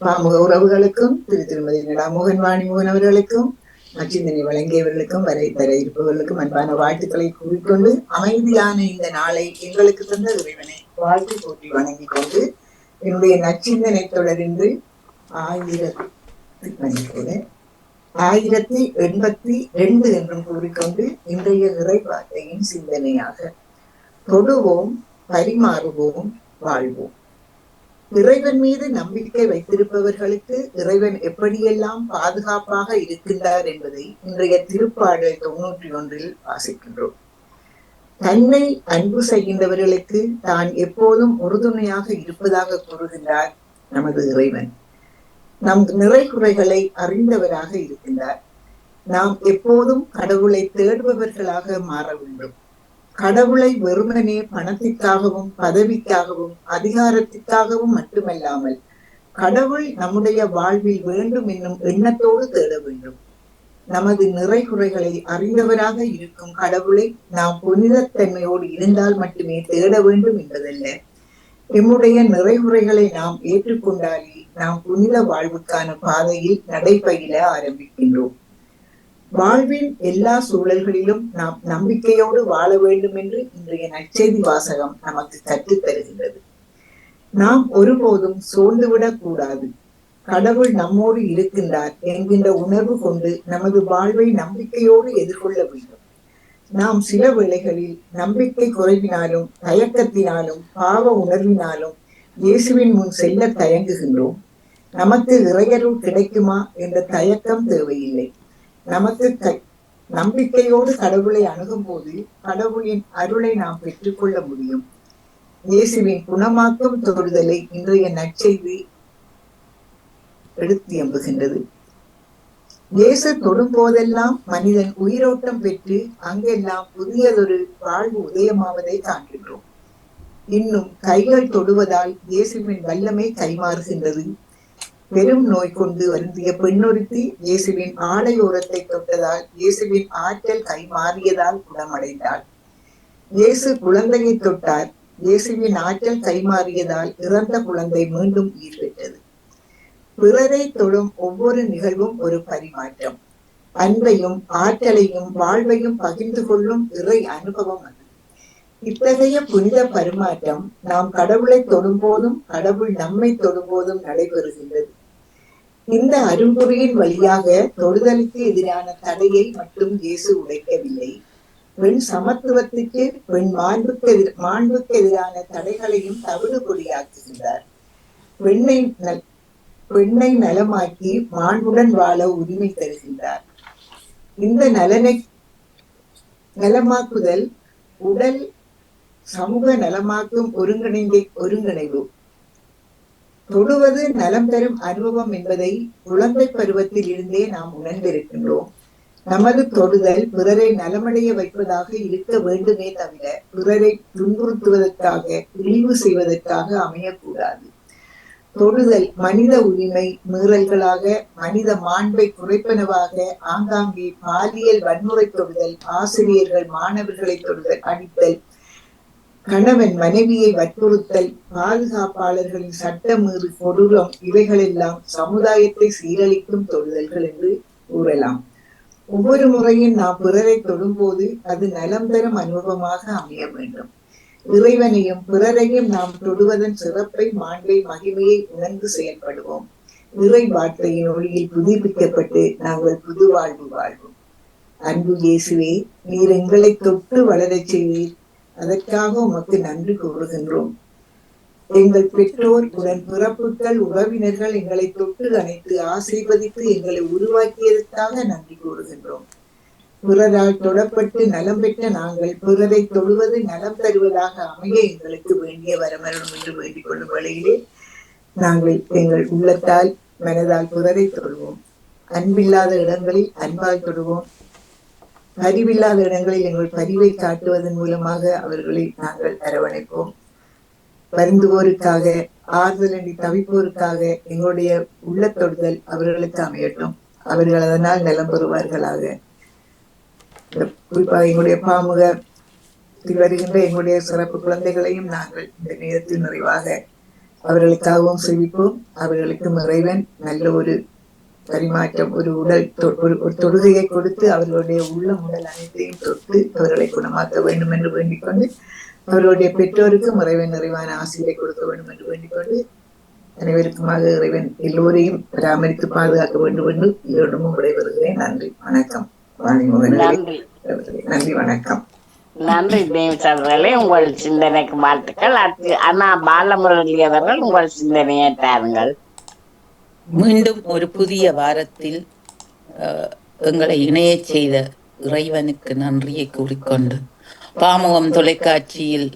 பாமுக உறவுகளுக்கும் திருமதி மோகன்வாணி மோகன் அவர்களுக்கும் நச்சிந்தனை வழங்கியவர்களுக்கும் வர இருப்பவர்களுக்கும் அன்பான வாழ்த்துக்களை கூறிக்கொண்டு அமைதியான இந்த நாளை எங்களுக்கு தந்த இறைவனை வாழ்த்து போற்றி வணங்கிக் கொண்டு என்னுடைய நச்சிந்தனை தொடர்ந்து 1082 என்றும் கூறிக்கொண்டு இன்றைய இறை வார்த்தையின் சிந்தனையாக தொடுவோம், பரிமாறுவோம், வாழ்வோம். இறைவன் மீது நம்பிக்கை வைத்திருப்பவர்களுக்கு இறைவன் எப்படியெல்லாம் பாதுகாப்பாக இருக்கின்றார் என்பதை இன்றைய திருப்பாடல் 91 வாசிக்கின்றோம். தன்னை அன்பு செய்கின்றவர்களுக்கு தான் எப்போதும் உறுதுணையாக இருப்பதாக கூறுகின்றார் நமது இறைவன். நம் நிறைகுறைகளை அறிந்தவராக இருக்கின்றார். நாம் எப்போதும் கடவுளை தேடுபவர்களாக மாற வேண்டும். கடவுளை வெறுமனே பணத்திற்காகவும் பதவிக்காகவும் அதிகாரத்திற்காகவும் மட்டுமல்லாமல் கடவுள் நம்முடைய வாழ்வில் வேண்டும் என்னும் எண்ணத்தோடு தேட வேண்டும். நமது நிறைகுறைகளை அறிந்தவராக இருக்கும் கடவுளை நாம் புனிதத்தன்மையோடு இருந்தால் மட்டுமே தேட வேண்டும் என்பதல்ல. நம்முடைய நிறைகுறைகளை நாம் ஏற்றுக்கொண்டாலே நாம் புனித வாழ்வுக்கான பாதையில் நடைபயில ஆரம்பிக்கின்றோம். வாழ்வின் எல்லா சூழல்களிலும் நாம் நம்பிக்கையோடு வாழ வேண்டும் என்று இன்றைய நற்செய்தி வாசகம் நமக்கு கற்றுத் தருகின்றது. நாம் ஒருபோதும் சோர்ந்துவிடக் கூடாது. கடவுள் நம்மோடு இருக்கின்றார் என்கின்ற உணர்வு கொண்டு நமது வாழ்வை நம்பிக்கையோடு எதிர்கொள்ள வேண்டும். நாம் சில வேளைகளில் நம்பிக்கை குறைவினாலும் தயக்கத்தினாலும் பாவ உணர்வினாலும் இயேசுவின் முன் செல்ல தயங்குகின்றோம். நமக்கு இறையருள் கிடைக்குமா என்ற தயக்கம் தேவையில்லை. நமக்கு நம்பிக்கையோடு கடவுளை அணுகும் போது கடவுளின் அருளை நாம் பெற்றுக்கொள்ள முடியும். இயேசுவின் குணமாக்கும் தொடுதலை இன்றைய நற்செய்தி எடுத்து எம்புகின்றது. இயேசு தொடும் போதெல்லாம் மனிதன் உயிரோட்டம் பெற்று அங்கெல்லாம் புதியதொரு வாழ்வு உதயமாவதை காண்கின்றோம். இன்னும் கைகள் தொடுவதால் இயேசுவின் வல்லமை கைமாறுகின்றது. பெரும் நோய் கொண்டு வருந்திய பெண்ணொருத்தி இயேசுவின் ஆடையோரத்தை தொட்டதால் இயேசுவின் ஆற்றல் கைமாறியதால் குணமடைந்தாள். இயேசு குழந்தையை தொட்டார். இயேசுவின் ஆற்றல் கைமாறியதால் இறந்த குழந்தை மீண்டும் உயிர் பெற்றது. பிறரை தொடும் ஒவ்வொரு நிகழ்வும் ஒரு பரிமாற்றம். அன்பையும் ஆற்றலையும் வாழ்வையும் பகிர்ந்து கொள்ளும் இறை அனுபவம் அது. இத்தகைய புனித பரிமாற்றம் நாம் கடவுளை தொடும் போதும் கடவுள் நம்மை தொடும் போதும் நடைபெறுகின்றது. இந்த அரும்புரியின் வழியாக தொடுதலுக்கு எதிரான தடையை மட்டும் இயேசு உடைக்கவில்லை, பெண் சமத்துவத்துக்கு, பெண் மாண்புக்கு எதிரான தடைகளையும் தவிடு பொடியாக்குகின்றார். பெண்ணை நலமாக்கி மாண்புடன் வாழ உரிமை தருகின்றார். இந்த நலமாக்குதல் உடல் சமூக நலமாக்கும் ஒருங்கிணைவு. தொடுவது நலம் பெறும் அனுபவம் என்பதை குழந்தை பருவத்தில் இருந்தே நாம் உணர்ந்திருக்கின்றோம். நமது தொடுதல் பிறரை நலமடைய வைப்பதாக இருக்க வேண்டுமே தவிர பிறரை துன்புறுத்துவதற்காக, இழிவு செய்வதற்காக அமையக்கூடாது. தொடுதல் மனித உரிமை மீறல்களாக, மனித மாண்பை குறைப்பனவாக, ஆங்காங்கே பாலியல் வன்முறை தொடுதல், ஆசிரியர்கள் மாணவர்களை தொடுதல், அடித்தல், கணவன் மனைவியை வற்புறுத்தல், பாதுகாப்பாளர்களின் சட்டமீறி கொடூரம், இவைகளெல்லாம் சமுதாயத்தை சீரழிக்கும் தொடுதல்கள் என்று கூறலாம். ஒவ்வொரு முறையும் நாம் பிறரை தொடும்போது அது நலம் பெறும் அனுபவமாக அமைய வேண்டும். இறைவனையும் பிறரையும் நாம் தொடுவதன் சிறப்பை, மாண்பை, மகிமையை உணர்ந்து செயல்படுவோம். இறை வார்த்தையின் ஒளியில் புதுப்பிக்கப்பட்டு நாங்கள் புது வாழ்வு வாழ்வோம். அன்பு இயேசுவே, நீர் எங்களை தொட்டு வளரச் செய்வீர். அதற்காக உமக்கு நன்றி கூறுகின்றோம். எங்கள் பெற்றோர், உடன் பிறப்புகள், உறவினர்கள் எங்களை தொட்டு அணைத்து ஆசீர்வதித்து எங்களை உருவாக்கியதற்காக நன்றி கூறுகின்றோம். பிறரால் தொடப்பட்டு நலம் பெற்ற நாங்கள் பிறரை தொடுவது நலம் தருவதாக அமைய எங்களுக்கு வேண்டிய வரமரும் என்று வேண்டிக் கொள்ளும் வேளையிலே நாங்கள் எங்கள் உள்ளத்தால் மனதால் பிறரை தொடுவோம். அன்பில்லாத இடங்களில் அன்பால் தொடுவோம். பரிவில்லாத இடங்களில் எங்கள் பரிவை காட்டுவதன் மூலமாக அவர்களை நாங்கள் அரவணைப்போம். வருந்துவோருக்காக, ஆறுதலண்டி தவிப்போருக்காக எங்களுடைய உள்ள தொடுதல் அவர்களுக்கு அமையட்டும். அவர்கள் அதனால் நலம் பெறுவார்களாக. குறிப்பாக எங்களுடைய பாமுகத்தில் வருகின்ற எங்களுடைய சிறப்பு குழந்தைகளையும் நாங்கள் இந்த நேரத்தில் நிறைவாக அவர்களுக்காகவும் செவிப்போம். அவர்களுக்கு இறைவன் நல்ல ஒரு பரிமாற்றம், ஒரு உடல் ஒரு தொடுகையை கொடுத்து அவர்களுடைய உடல் அனைத்தையும் தொட்டு அவர்களை குணமாக்க வேண்டும் என்று வேண்டிக் கொண்டு, அவர்களுடைய பெற்றோருக்கும் இறைவன் நிறைவான ஆசிரியை கொடுக்க வேண்டும் என்று வேண்டிக் கொண்டு, அனைவருக்குமாக இறைவன் எல்லோரையும் பராமரித்து பாதுகாக்க வேண்டும் என்று எல்லோருமும் விடைபெறுகிறேன். நன்றி, வணக்கம். நன்றி, வணக்கம். நன்றி தேவிஸ் அவர்களே, உங்கள் சிந்தனைக்கு வாழ்த்துக்கள். அண்ணா பாலமுரளி அவர்கள் உங்கள் சிந்தனையை தாருங்கள். மீண்டும் ஒரு புதிய வாரத்தில் எங்களை இணையச் செய்த இறைவனுக்கு நன்றியை கூறிக்கொண்டு, பாமுகம் தொலைக்காட்சியில்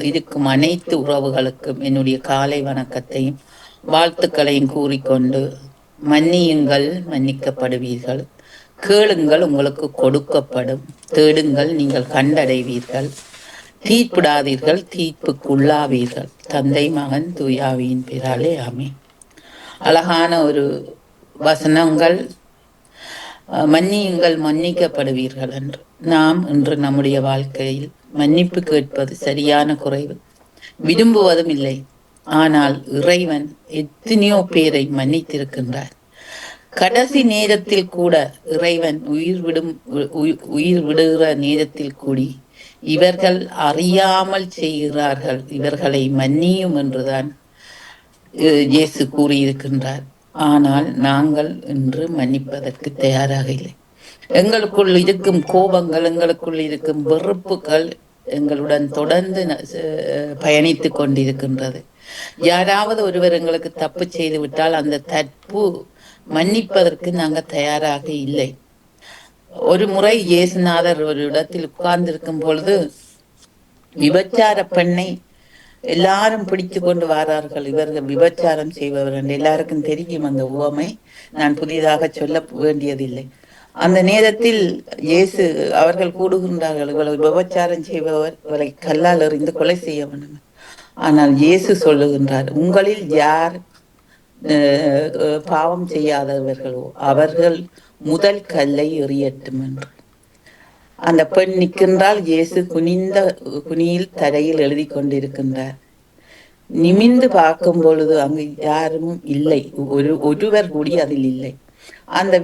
இருக்கும் அனைத்து உறவுகளுக்கும் என்னுடைய காலை வணக்கத்தையும் வாழ்த்துக்களையும் கூறிக்கொண்டு, மன்னியுங்கள் மன்னிக்கப்படுவீர்கள், கேளுங்கள் உங்களுக்கு கொடுக்கப்படும், தேடுங்கள் நீங்கள் கண்டடைவீர்கள், தீர்ப்பிடாதீர்கள் தீர்ப்புக்குள்ளாவீர்கள். தந்தை, மகன், தூயாவியின் பெயராலே ஆமென். அழகான ஒரு வசனங்கள். மன்னியுங்கள் மன்னிக்கப்படுவீர்கள் என்று. நாம் இன்று நம்முடைய வாழ்க்கையில் மன்னிப்பு கேட்பது சரியான குறைவு, விரும்புவதும் இல்லை. ஆனால் இறைவன் எத்தனையோ பேரை மன்னித்திருக்கின்றார். கடைசி நேரத்தில் கூட இறைவன் உயிர் விடுகிற நேரத்தில் கூடி இவர்கள் அறியாமல் செய்கிறார்கள், இவர்களை மன்னியும் என்றுதான் இயேசு கூறியிருக்கின்றார். ஆனால் நாங்கள் இன்று மன்னிப்பதற்கு தயாராக இல்லை. எங்களுக்குள் இருக்கும் கோபங்கள், எங்களுக்குள் இருக்கும் வெறுப்புகள் எங்களுடன் தொடர்ந்து பயணித்து கொண்டிருக்கின்றது. யாராவது ஒருவர் எங்களுக்கு தப்பு செய்து விட்டால் அந்த தப்பு மன்னிப்பதற்கு நாங்கள் தயாராக இல்லை. ஒரு முறை இயேசுநாதர் ஒரு இடத்தில் உட்கார்ந்திருக்கும் பொழுது விபச்சார பெண்ணை எல்லாரும் பிடித்து கொண்டு வரார்கள். இவர்கள் விபச்சாரம் செய்பவர் என்று எல்லாருக்கும் தெரியும் அந்த உவமை. நான் புதிதாக சொல்ல வேண்டியதில்லை. அந்த நேரத்தில் இயேசு அவர்கள் கூடுகின்றார்கள், இவளை விபச்சாரம் செய்பவர், இவளை கல்லால் எறிந்து கொலை செய்ய வேண்டும். ஆனால் இயேசு சொல்லுகின்றார், உங்களில் யார் பாவம் செய்யாதவர்களோ அவர்கள் முதல் கல்லை எறியட்டும் என்று. அந்த பெண் நிற்கின்றால், இயேசு குனியில் தரையில் எழுதி கொண்டிருக்கின்றார். நிமிந்து பார்க்கும் பொழுது அங்கு யாரும் இல்லை, ஒருவர் கூடி அதில் இல்லை. அந்த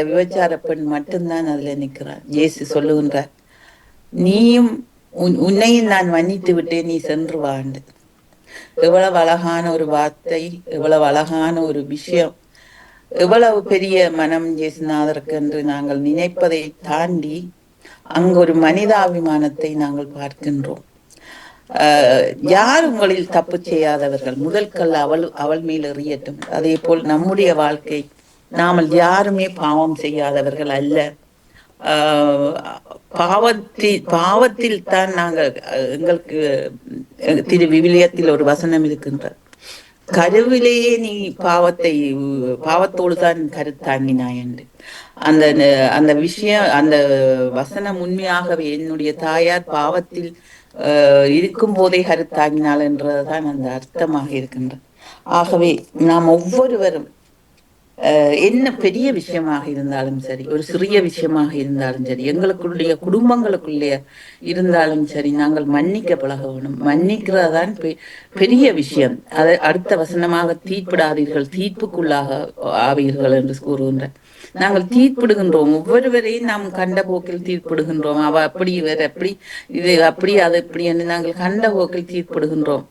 விபச்சார பெண் மட்டும்தான் அதுல நிற்கிறார். இயேசு சொல்லுகின்றார், நீயும் உன்னையும் நான் மன்னித்து விட்டேன், நீ சென்று வாண்டு. எவ்வளவு அழகான ஒரு வார்த்தை, எவ்வளவு அழகான ஒரு விஷயம், எவ்வளவு பெரிய மனம் இயேசுநாதருக்கு என்று நாங்கள் நினைப்பதை தாண்டி அங்கு ஒரு மனிதாபிமானத்தை நாங்கள் பார்க்கின்றோம். யார் உங்களில் தப்பு செய்யாதவர்கள் முதல் கல் அவள் மேல் எறியட்டும். அதே போல் நம்முடைய வாழ்க்கை, நாமல் யாருமே பாவம் செய்யாதவர்கள் அல்ல. பாவத்தில் தான் நாங்கள், எங்களுக்கு திரு விவிலியத்தில் ஒரு வசனம் இருக்கின்ற, கருவிலேயே நீ பாவத்தோடு தான் கருத்தாங்கினாய் என்று. அந்த விஷயம், அந்த வசனம் உண்மையாகவே என்னுடைய தாயார் பாவத்தில் இருக்கும் போதே கருத்தாங்கினாள் என்றதுதான் அந்த அர்த்தமாக இருக்கின்றது. ஆகவே நாம் ஒவ்வொருவரும் என்ன பெரிய விஷயமாக இருந்தாலும் சரி, ஒரு சிறிய விஷயமாக இருந்தாலும் சரி, எங்களுக்குள்ளே குடும்பங்களுக்குள்ளே இருந்தாலும் சரி, நாங்கள் மன்னிக்க பழக வேணும். மன்னிக்கிறதான் பெரிய விஷயம். அதை அடுத்த வசனமாக தீர்ப்பிடாதீர்கள், தீர்ப்புக்குள்ளாக ஆவீர்கள் என்று கூறுகின்ற. நாங்கள் தீர்ப்பிடுகின்றோம், ஒவ்வொருவரையும் நாம் கண்ட போக்கில் தீர்ப்பிடுகின்றோம். அவ அப்படி, இவர் அப்படி, இது அப்படி, அது இப்படி என்று நாங்கள் கண்ட போக்கில் தீர்ப்பிடுகின்றோம்.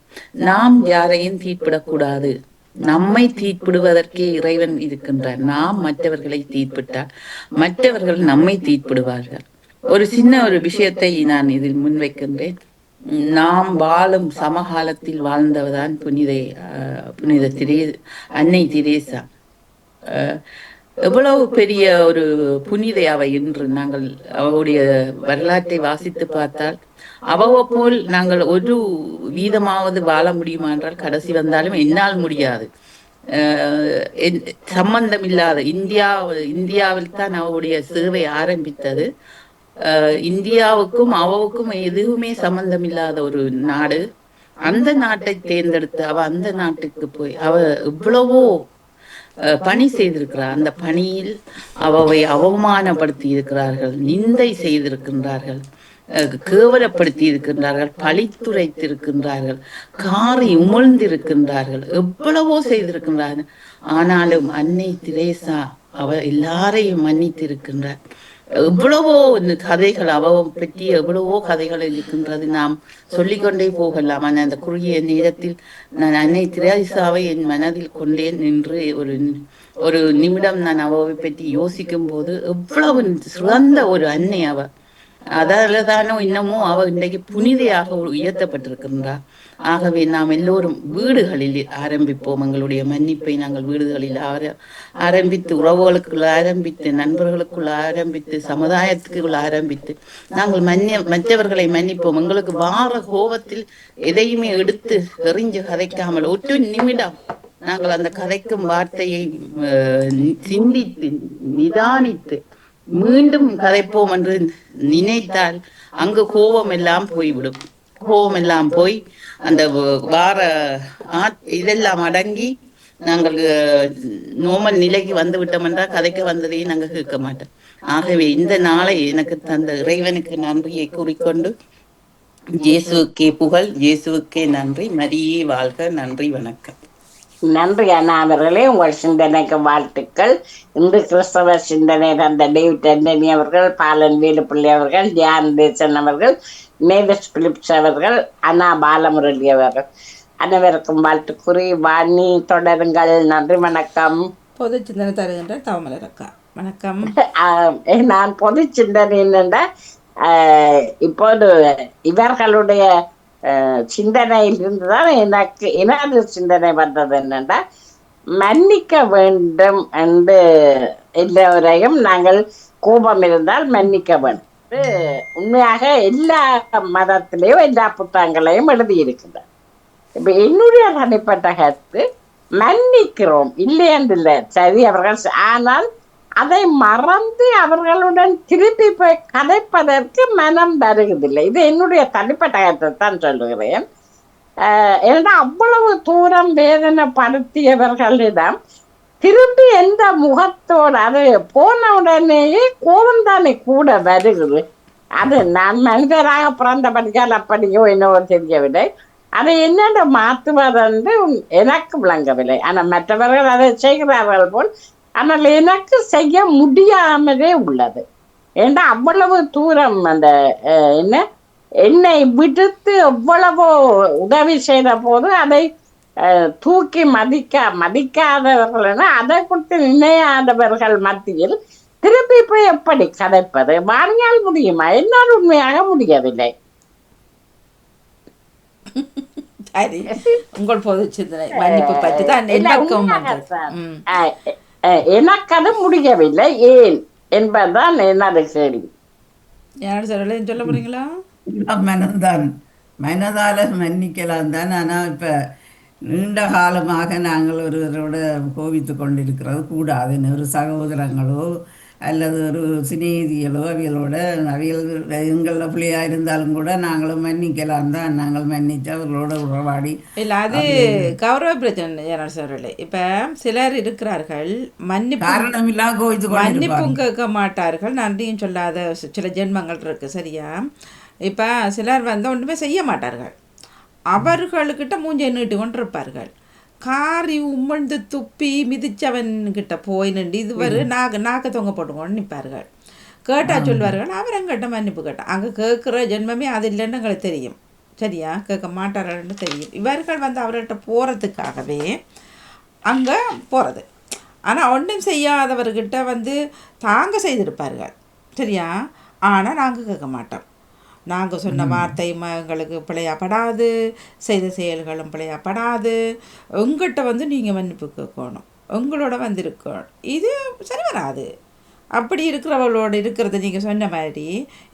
நாம் யாரையும் தீர்ப்பிடக்கூடாது. நம்மை தீர்ப்பிடுவதற்கே இறைவன் இருக்கின்றார். நாம் மற்றவர்களை தீர்ப்பிட்டால் மற்றவர்கள் நம்மை தீர்ப்பிடுவார்கள். ஒரு சின்ன ஒரு விஷயத்தை நான் இதில் முன்வைக்கின்றேன். நாம் வாழும் சமகாலத்தில் வாழ்ந்தவர்தான் புனித அன்னை தெரேசா. எவ்வளவு பெரிய ஒரு புனிதை அவை என்று நாங்கள் அவருடைய வரலாற்றை வாசித்து பார்த்தால், அவ போல் நாங்கள் ஒரு வீதமாவது வாழ முடியுமா என்றால் கடைசி வந்தாலும் என்னால் முடியாது. சம்பந்தம் இல்லாத இந்தியாவில் தான் அவருடைய சேவை ஆரம்பித்தது. இந்தியாவுக்கும் அவவுக்கும் எதுவுமே சம்பந்தம் இல்லாத ஒரு நாடு. அந்த நாட்டை தேர்ந்தெடுத்து அவ அந்த நாட்டுக்கு போய் அவ எவ்வளவோ பணி செய்திருக்கிறார். அந்த பணியில் அவை அவமானப்படுத்தி இருக்கிறார்கள், நிந்தை செய்திருக்கின்றார்கள், கேவலப்படுத்தி இருக்கின்றார்கள், பழித்துரைத்திருக்கின்றார்கள், காரி உமிழ்ந்திருக்கின்றார்கள், எவ்வளவோ செய்திருக்கின்றார்கள். ஆனாலும் அன்னை தெரேசா அவ எல்லாரையும் மன்னித்திருக்கின்றார். எவ்வளவோ கதைகள் அவ பற்றி எவ்வளவோ கதைகள் இருக்கின்றது. நாம் சொல்லிக்கொண்டே போகலாம். ஆனால் அந்த குறுகிய நேரத்தில் நான் அன்னை தெரேசாவை என் மனதில் கொண்டேன் என்று ஒரு நிமிடம் நான் அவவை பற்றி யோசிக்கும் போது, எவ்வளவு சிறந்த ஒரு அன்னை அவ. அதாலதானோ இன்னமும் அவ இன்றைக்கு புனிதையாக உயர்த்தப்பட்டிருக்கின்றார். ஆகவே நாம் எல்லோரும் வீடுகளில் ஆரம்பிப்போம். எங்களுடைய மன்னிப்பை நாங்கள் வீடுகளில் ஆரம்பித்து, உறவுகளுக்குள்ள ஆரம்பித்து, நண்பர்களுக்குள்ள ஆரம்பித்து, சமுதாயத்துக்குள்ள ஆரம்பித்து நாங்கள் மற்றவர்களை மன்னிப்போம். எங்களுக்கு வார கோபத்தில் எதையுமே எடுத்து எறிஞ்சு கதைக்காமல் ஒரு நிமிடம் நாங்கள் அந்த கதைக்கும் வார்த்தையை சிந்தித்து நிதானித்து மீண்டும் கதைப்போம் என்று நினைத்தால் அங்கு கோபம் எல்லாம் போய்விடும். கோபம் எல்லாம் போய் அந்த வார இதெல்லாம் அடங்கி நாங்கள் நோமல் நிலைக்கு வந்து விட்டோம் என்றால் கதைக்கு வந்ததையும் நாங்கள் கேட்க மாட்டோம். ஆகவே இந்த நாளை எனக்கு தந்த இறைவனுக்கு நன்றியை கூறிக்கொண்டு, இயேசுவுக்கே புகழ், இயேசுவுக்கே நன்றி, மரியே வாழ்க. நன்றி, வணக்கம். நன்றி அண்ணா அவர்களே, உங்கள் சிந்தனைக்கு வாழ்த்துக்கள். இன்று கிறிஸ்தவ சிந்தனை தந்த டேவிட் ஆண்டனி அவர்கள், பாலன் வேலுப்பிள்ளை அவர்கள், ஜான் தேசன் அவர்கள், மேவிஸ் பிலிப்ஸ் அவர்கள், அண்ணா பாலமுரளி அவர்கள் அனைவருக்கும் வாழ்த்து கூறி வாணி தொடருங்கள். நன்றி, வணக்கம். பொது சிந்தனை தருகின்ற தவமலரக்கா, வணக்கம். நான் பொது சிந்தனை என்னென்னா, இப்போது இவர்களுடைய சிந்தனையில் இருந்துதான் எனது சிந்தனை வந்தது என்னென்னா, மன்னிக்க வேண்டும் என்று எல்லோரையும் நாங்கள் கோபம் இருந்தால் மன்னிக்க வேண்டும். உண்மையாக எல்லா மதத்திலேயும் எல்லா புத்தகங்களையும் எழுதியிருக்கின்றன. இப்ப என்னுடைய தனிப்பட்ட கருத்து, மன்னிக்கிறோம் இல்லையென்றில்லை, சரி அவர்கள் ஆனால் அதை மறந்து அவர்களுடன் திருப்பி போய் கதைப்பதற்கு மனம் வருவதில்லை. இது என்னுடைய தனிப்பட்ட கருத்தை தான் சொல்லுகிறேன். ஏன்னா அவ்வளவு தூரம் வேதனைப்படுத்தியவர்களிடம் திரும்பி எந்த முகத்தோடு அது போன உடனேயே கோபம் தானே கூட வருகிறது. அது நான் மனிதராக பிறந்தபடியால் அப்படியோ என்னவோ தெரியவில்லை. அதை என்னென்ன மாற்றுவதென்று எனக்கு விளங்கவில்லை. ஆனால் மற்றவர்கள் அதை செய்கிறார்கள் போல், ஆனால் எனக்கு செய்ய முடியாமலே உள்ளது. ஏன்னா அவ்வளவு தூரம் அந்த என்ன என்னை விடுத்து எவ்வளவோ உதவி செய்த போது அதை தூக்கி மதிக்காதவர்கள், அதை குறித்து நினையாதவர்கள் மத்தியில் திருப்பி போய் எப்படி கதைப்பது? வாரியால் முடியுமா? என்னால் உண்மையாக முடியவில்லை. சரி, உங்கள் பொது சிந்தனை மன்னிப்பு பற்றி தான் எனக்கு அது முடியவில்லை. ஏன் என்பதுதான் என்னது கேள்வி. யாரும் சொல்ல போறீங்களா? மனம்தான், மனதால மன்னிக்கலாம் தான். ஆனால் இப்போ நீண்ட காலமாக நாங்கள் ஒருவரோட கோபித்து கொண்டிருக்கிறது கூடாதுன்னு, ஒரு சகோதரங்களோ அல்லது ஒரு சிநேகிதிகளோ அவிகளோட எங்களோட பிள்ளையாக இருந்தாலும் கூட நாங்களும் மன்னிக்கலாம் தான். நாங்கள் மன்னிச்சு அவர்களோட உறவாடி இல்லை, அது கௌரவ பிரச்சனை யாரும் சொல்லலை. இப்போ சிலர் இருக்கிறார்கள் காரணம் இல்லாம கோவித்து மன்னிப்பும் கேட்க மாட்டார்கள், நன்றியும் சொல்லாத சில ஜென்மங்கள் இருக்கு. சரியா? இப்போ சிலர் ஒன்றுமே செய்ய மாட்டார்கள், அவர்கள்கிட்ட மூஞ்சை நீட்டு கொண்டிருப்பார்கள். காரி உமிழ்ந்து துப்பி மிதிச்சவன்கிட்ட போய் நின்று இதுவரை நாக்க தொங்க போட்டுக்கொண்டு நிற்பார்கள். கேட்டால் சொல்வார்கள் அவர் எங்கிட்ட மன்னிப்பு கேட்டால். அங்கே கேட்குற ஜென்மமே அது இல்லைன்னு எங்களுக்கு தெரியும். சரியா? கேட்க மாட்டார்கள்னு தெரியும். இவர்கள் அவர்கிட்ட போகிறதுக்காகவே அங்கே போகிறது. ஆனால் ஒன்றும் செய்யாதவர்கிட்ட தாங்க செய்திருப்பார்கள். சரியா? ஆனால் நாங்கள் கேட்க மாட்டோம். நாங்கள் சொன்ன வார்த்தை எங்களுக்கு பிழையாப்படாது, செய்த செயல்களும் பிழையாப்படாது. உங்கள்கிட்ட நீங்கள் மன்னிப்பு கேட்கணும், உங்களோட இருக்கணும். இது சரி வராது. அப்படி இருக்கிறவளோட இருக்கிறத நீங்கள் சொன்ன மாதிரி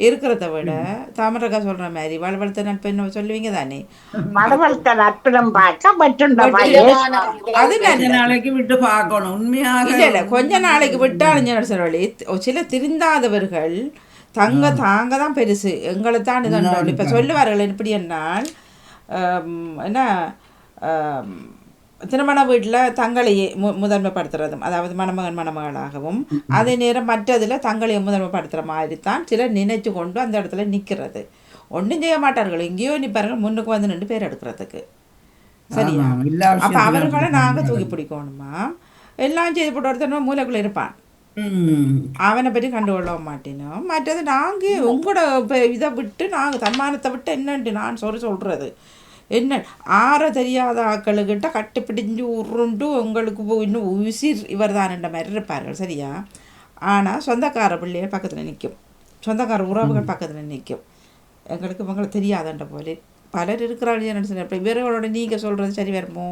இருக்கிறத விட தாமரக்கா சொல்கிற மாதிரி வளவளத்த நட்பு என்ன சொல்லுவீங்க தானே, அது நாளைக்கு விட்டு பார்க்கணும். உண்மையாக இல்லை இல்லை, கொஞ்ச நாளைக்கு விட்டாலும் சொல்லி சில திருந்தாதவர்கள் தாங்க தான் பெருசு, எங்களை தான் இதோட இப்போ சொல்லுவார்கள். எப்படி என்னால் என்ன திருமண வீட்டில் தங்களையே முதன்மைப்படுத்துறதும், அதாவது மணமகன் மணமகளாகவும் அதே நேரம் மற்றதில் தங்களையே முதன்மைப்படுத்துகிற மாதிரி தான் சிலர் நினைச்சு கொண்டு அந்த இடத்துல நிற்கிறது. ஒன்றும் செய்ய மாட்டார்கள், எங்கேயோ நிற்பார்கள் முன்னுக்கு நின்று பேர் எடுக்கிறதுக்கு. சரியா? அப்போ அவர்களை நாங்கள் தூக்கி பிடிக்கணுமா? எல்லாம் செய்து போட்டு ஒருத்தர் மூலைக்குள்ளே இருப்பான், அவனை பற்றி கண்டுகொள்ள மாட்டேனோம். மற்றது நாங்கள் உங்களோட இதை விட்டு நாங்கள் தன்மானத்தை விட்டு என்னன்ட்டு நான் சொல்கிறது என்ன, ஆற தெரியாத ஆக்களுக்கிட்ட கட்டி பிடிஞ்சு உருண்டு உங்களுக்கு இன்னும் உசிர் இவர் தான்ன்ற மாதிரி இருப்பார்கள். சரியா? ஆனால் சொந்தக்கார பிள்ளைகள் பக்கத்தில் நிற்கும், சொந்தக்கார உறவுகள் பக்கத்தில் நிற்கும். எங்களுக்கு இவங்களை தெரியாதன்ற போல பலர் இருக்கிறார்கள். இவர்களோட நீங்கள் சொல்கிறது சரி வருமோ?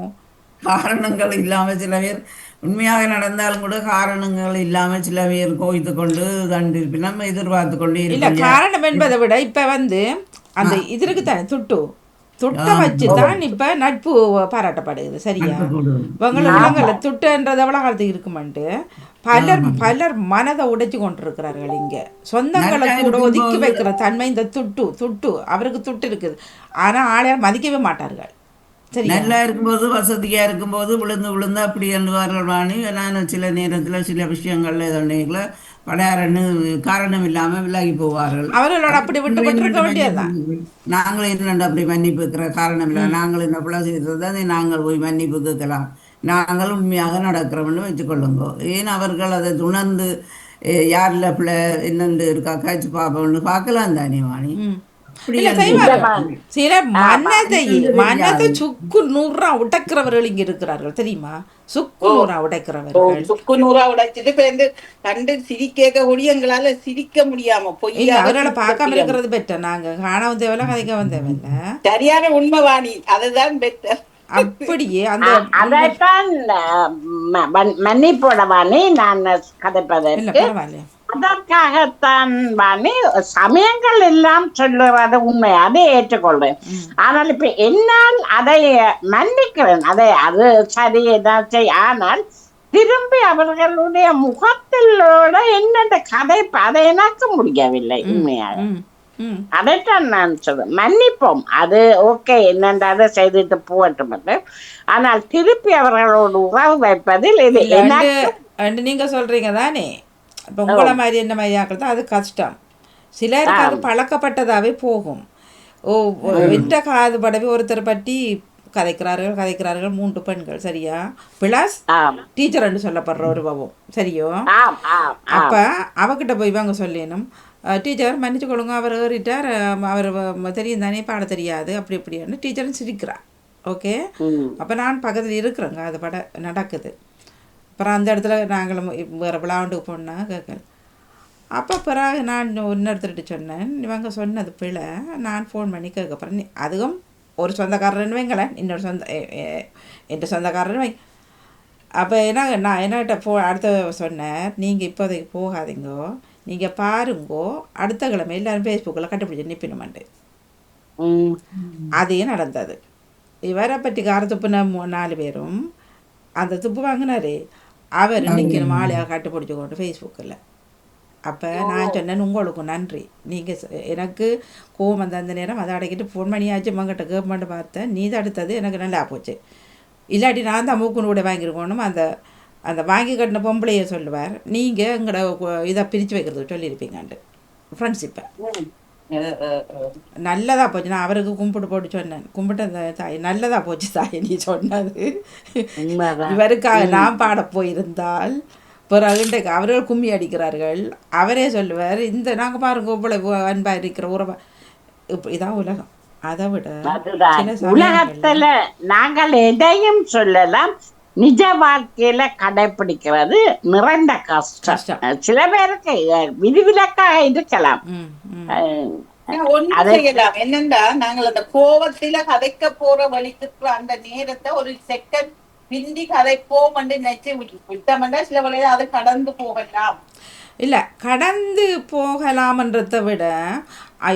காரணங்கள் இல்லாமல் சில பேர் உண்மையாக நடந்தாலும் கூட காரணங்கள் இல்லாமல் சில பேர் கோவித்து கொண்டு கண்டிருப்பி நம்ம எதிர்பார்த்து கொண்டு இல்லை. காரணம் என்பதை விட இப்போ அந்த இதற்கு தானே துட்டை வச்சு தான் இப்போ நட்பு பாராட்டப்படுகிறது. சரியா? இவங்களை துட்டுன்றது எவ்வளோ காலத்துக்கு இருக்குமென்ட்டு பலர் மனதை உடைச்சு கொண்டிருக்கிறார்கள். இங்கே சொந்தங்களை கூட ஒதுக்கி வைக்கிற தன்மை இந்த துட்டு அவருக்கு துட்டு இருக்குது, ஆனால் ஆளையால் மதிக்கவே மாட்டார்கள். நல்லா இருக்கும்போது வசதியாக இருக்கும்போது விழுந்து அப்படி எழுவார்கள் வாணி. நான் சில நேரத்தில் சில விஷயங்கள்ல இதோட படையாரன்னு காரணம் இல்லாமல் விலகி போவார்கள். அவர்களோட அப்படி விட்டு வேண்டியதுதான். நாங்களும் என்ன அப்படி மன்னிப்பு இருக்கிற காரணம் இல்லை, நாங்கள் என்ன பிள்ளை செய்ததை நாங்கள் போய் மன்னிப்பு கேட்கலாம், நாங்கள் உண்மையாக நடக்கிறோம்னு வச்சுக்கொள்ளுங்கோ. ஏன் அவர்கள் அதை உணர்ந்து யாரில் பிள்ளை என்னென்று இருக்கா காய்ச்சி பார்ப்போம்னு பார்க்கலாம் தானே வாணி. சில மனதை சுக்கு நூறா உடைக்கிறவர்கள் இங்க இருக்கிறார்கள். தெரியுமா? சுக்கு நூறா உடைக்கிறவர்கள், சுக்கு நூறா உடைச்சிட்டு கண்டு சிரிக்க கூடிய எங்களால சிரிக்க முடியாம போய் அவர்களை பார்க்காம இருக்கிறது பெட்டர். நாங்க காணவும் தேவையில்ல, கதைக்கவும் தேவையில்லை. சரியான உண்மைவாணி, அதுதான் பெட்டர். அப்படியே அந்த அதைத்தான் மன்னிப்போட வாணி நான் கதைப்பதற்கு அதற்காகத்தான் வாணி சமயங்கள் எல்லாம் சொல்லுறது உண்மை, அதை ஏற்றுக்கொள்றேன். ஆனால் இப்ப என்னால் அதை மன்னிக்கிறேன், அது சரி தான் செய். ஆனால் திரும்பி அவர்களுடைய முகத்திலோட என்னென்ன கதை அதை எனக்கு முடியவில்லை உண்மையாக. ம் ம் அதைத்தான் நான் சொல்றேன், மன்னிப்போம், அது ஓகே, என்னென்றாத செய்துட்டு போகட்டும் என்று. ஆனால் திருப்பி அவர்களோடு உறவு வைப்பதில் இது இல்லை எனக்கு நீங்கள் சொல்கிறீங்க தானே. இப்போ உங்களை மாதிரி என்ன மாதிரி ஆக்கள் தான் அது கஷ்டம். சிலருக்கு அது பழக்கப்பட்டதாகவே போகும். எந்த காது படவே ஒருத்தர் பற்றி கதைக்கிறார்கள் 3 பெண்கள் சரியா, பிளஸ் டீச்சர்ன்னு சொல்லப்படுற ஒரு பவம் சரியோ. அப்போ அவகிட்ட போய் இவங்க சொல்லணும், டீச்சர் மன்னிச்சு கொள்ளுங்க, அவர் ஏறிட்டார், அவர் தெரியும் தானே, பாட தெரியாது, அப்படி இப்படின்னு டீச்சரும் சிரிக்கிறா. ஓகே, அப்போ நான் பக்கத்தில் இருக்கிறேங்க, அது பட நடக்குது. அப்புறம் அந்த இடத்துல நாங்களும் வேறு விளாண்டுக்கு போனால் கேட்கல. அப்போ பிறகு நான் இன்னொருத்தர்கிட்ட சொன்னேன், இவங்க சொன்னது பிள்ளை, நான் ஃபோன் பண்ணி கேட்கப்பறேன். அதுவும் ஒரு சொந்தக்காரர்னு வைங்களேன், இன்னொரு என் சொந்தக்காரன்னு வை. அப்போ நான் என்னகிட்ட அடுத்த சொன்னேன், நீங்கள் இப்போதைக்கு போகாதீங்கோ, நீங்கள் பாருங்கோ, அடுத்த கிழமை எல்லோரும் ஃபேஸ்புக்கில் கண்டுபிடிச்சி நிப்பினுமாண்டு. அதே நடந்தது. இவரை பற்றி கார துப்புன 4 பேரும் அந்த துப்பு வாங்கினாரே அவர் நிற்கணும் ஆளையாக கட்டுப்பிடிச்சி கொண்டு ஃபேஸ்புக்கில். அப்போ நான் சொன்னேன், உங்களுக்கும் நன்றி, நீங்கள் எனக்கு கோவம் வந்த அந்த நேரம் அதை அடைக்கிட்டு ஃபோன் பண்ணியாச்சு மங்கிட்ட கவர்மெண்ட் பார்த்தேன், நீ தடுத்தது எனக்கு நல்லா போச்சு. இல்லாட்டி நான் தான் மூக்குன்னு கூட வாங்கியிருக்கணும். அந்த வாங்கி கட்டின பொம்பளையை சொல்லுவார், நீங்கள் எங்களோட இதை பிரித்து வைக்கிறது சொல்லியிருப்பீங்கண்டு ஃப்ரெண்ட்ஷிப்பை. நல்லதா போச்சு. நான் அவருக்கு கும்பிட்டு போட்டு சொன்னேன், கும்பிட்ட தாய் நல்லதா போச்சு தாய் நீ சொன்னது. இவருக்காக நான் பாட போயிருந்தால் பிறகு இன்றைக்கு அவர்கள் கும்மி அடிக்கிறார்கள். அவரே சொல்லுவார், இந்த நாங்கள் பாருங்க இவ்வளவு அன்பாக இருக்கிற உறவா. இதான் உலகம். அதை விட உலகத்துல நாங்கள் எதையும் சொல்லலாம், நிஜ வாழ்க்கையில கடைபிடிக்கிறது நிறைந்த கஷ்டம். சில பேருக்கு விதிவிலக்காக இருக்கலாம். ஒண்ணு செய்யலாம் என்னண்டா, நாங்கள் அந்த கோபத்தில கதைக்க போற வழிக்கு அந்த நேரத்தை ஒரு செகண்ட் பிந்தி கதைப்போம் நினைச்சு விட்டோம்னா சில வழியில அது கடந்து போகலாம். இல்லை, கடந்து போகலாம்ன்றதை விட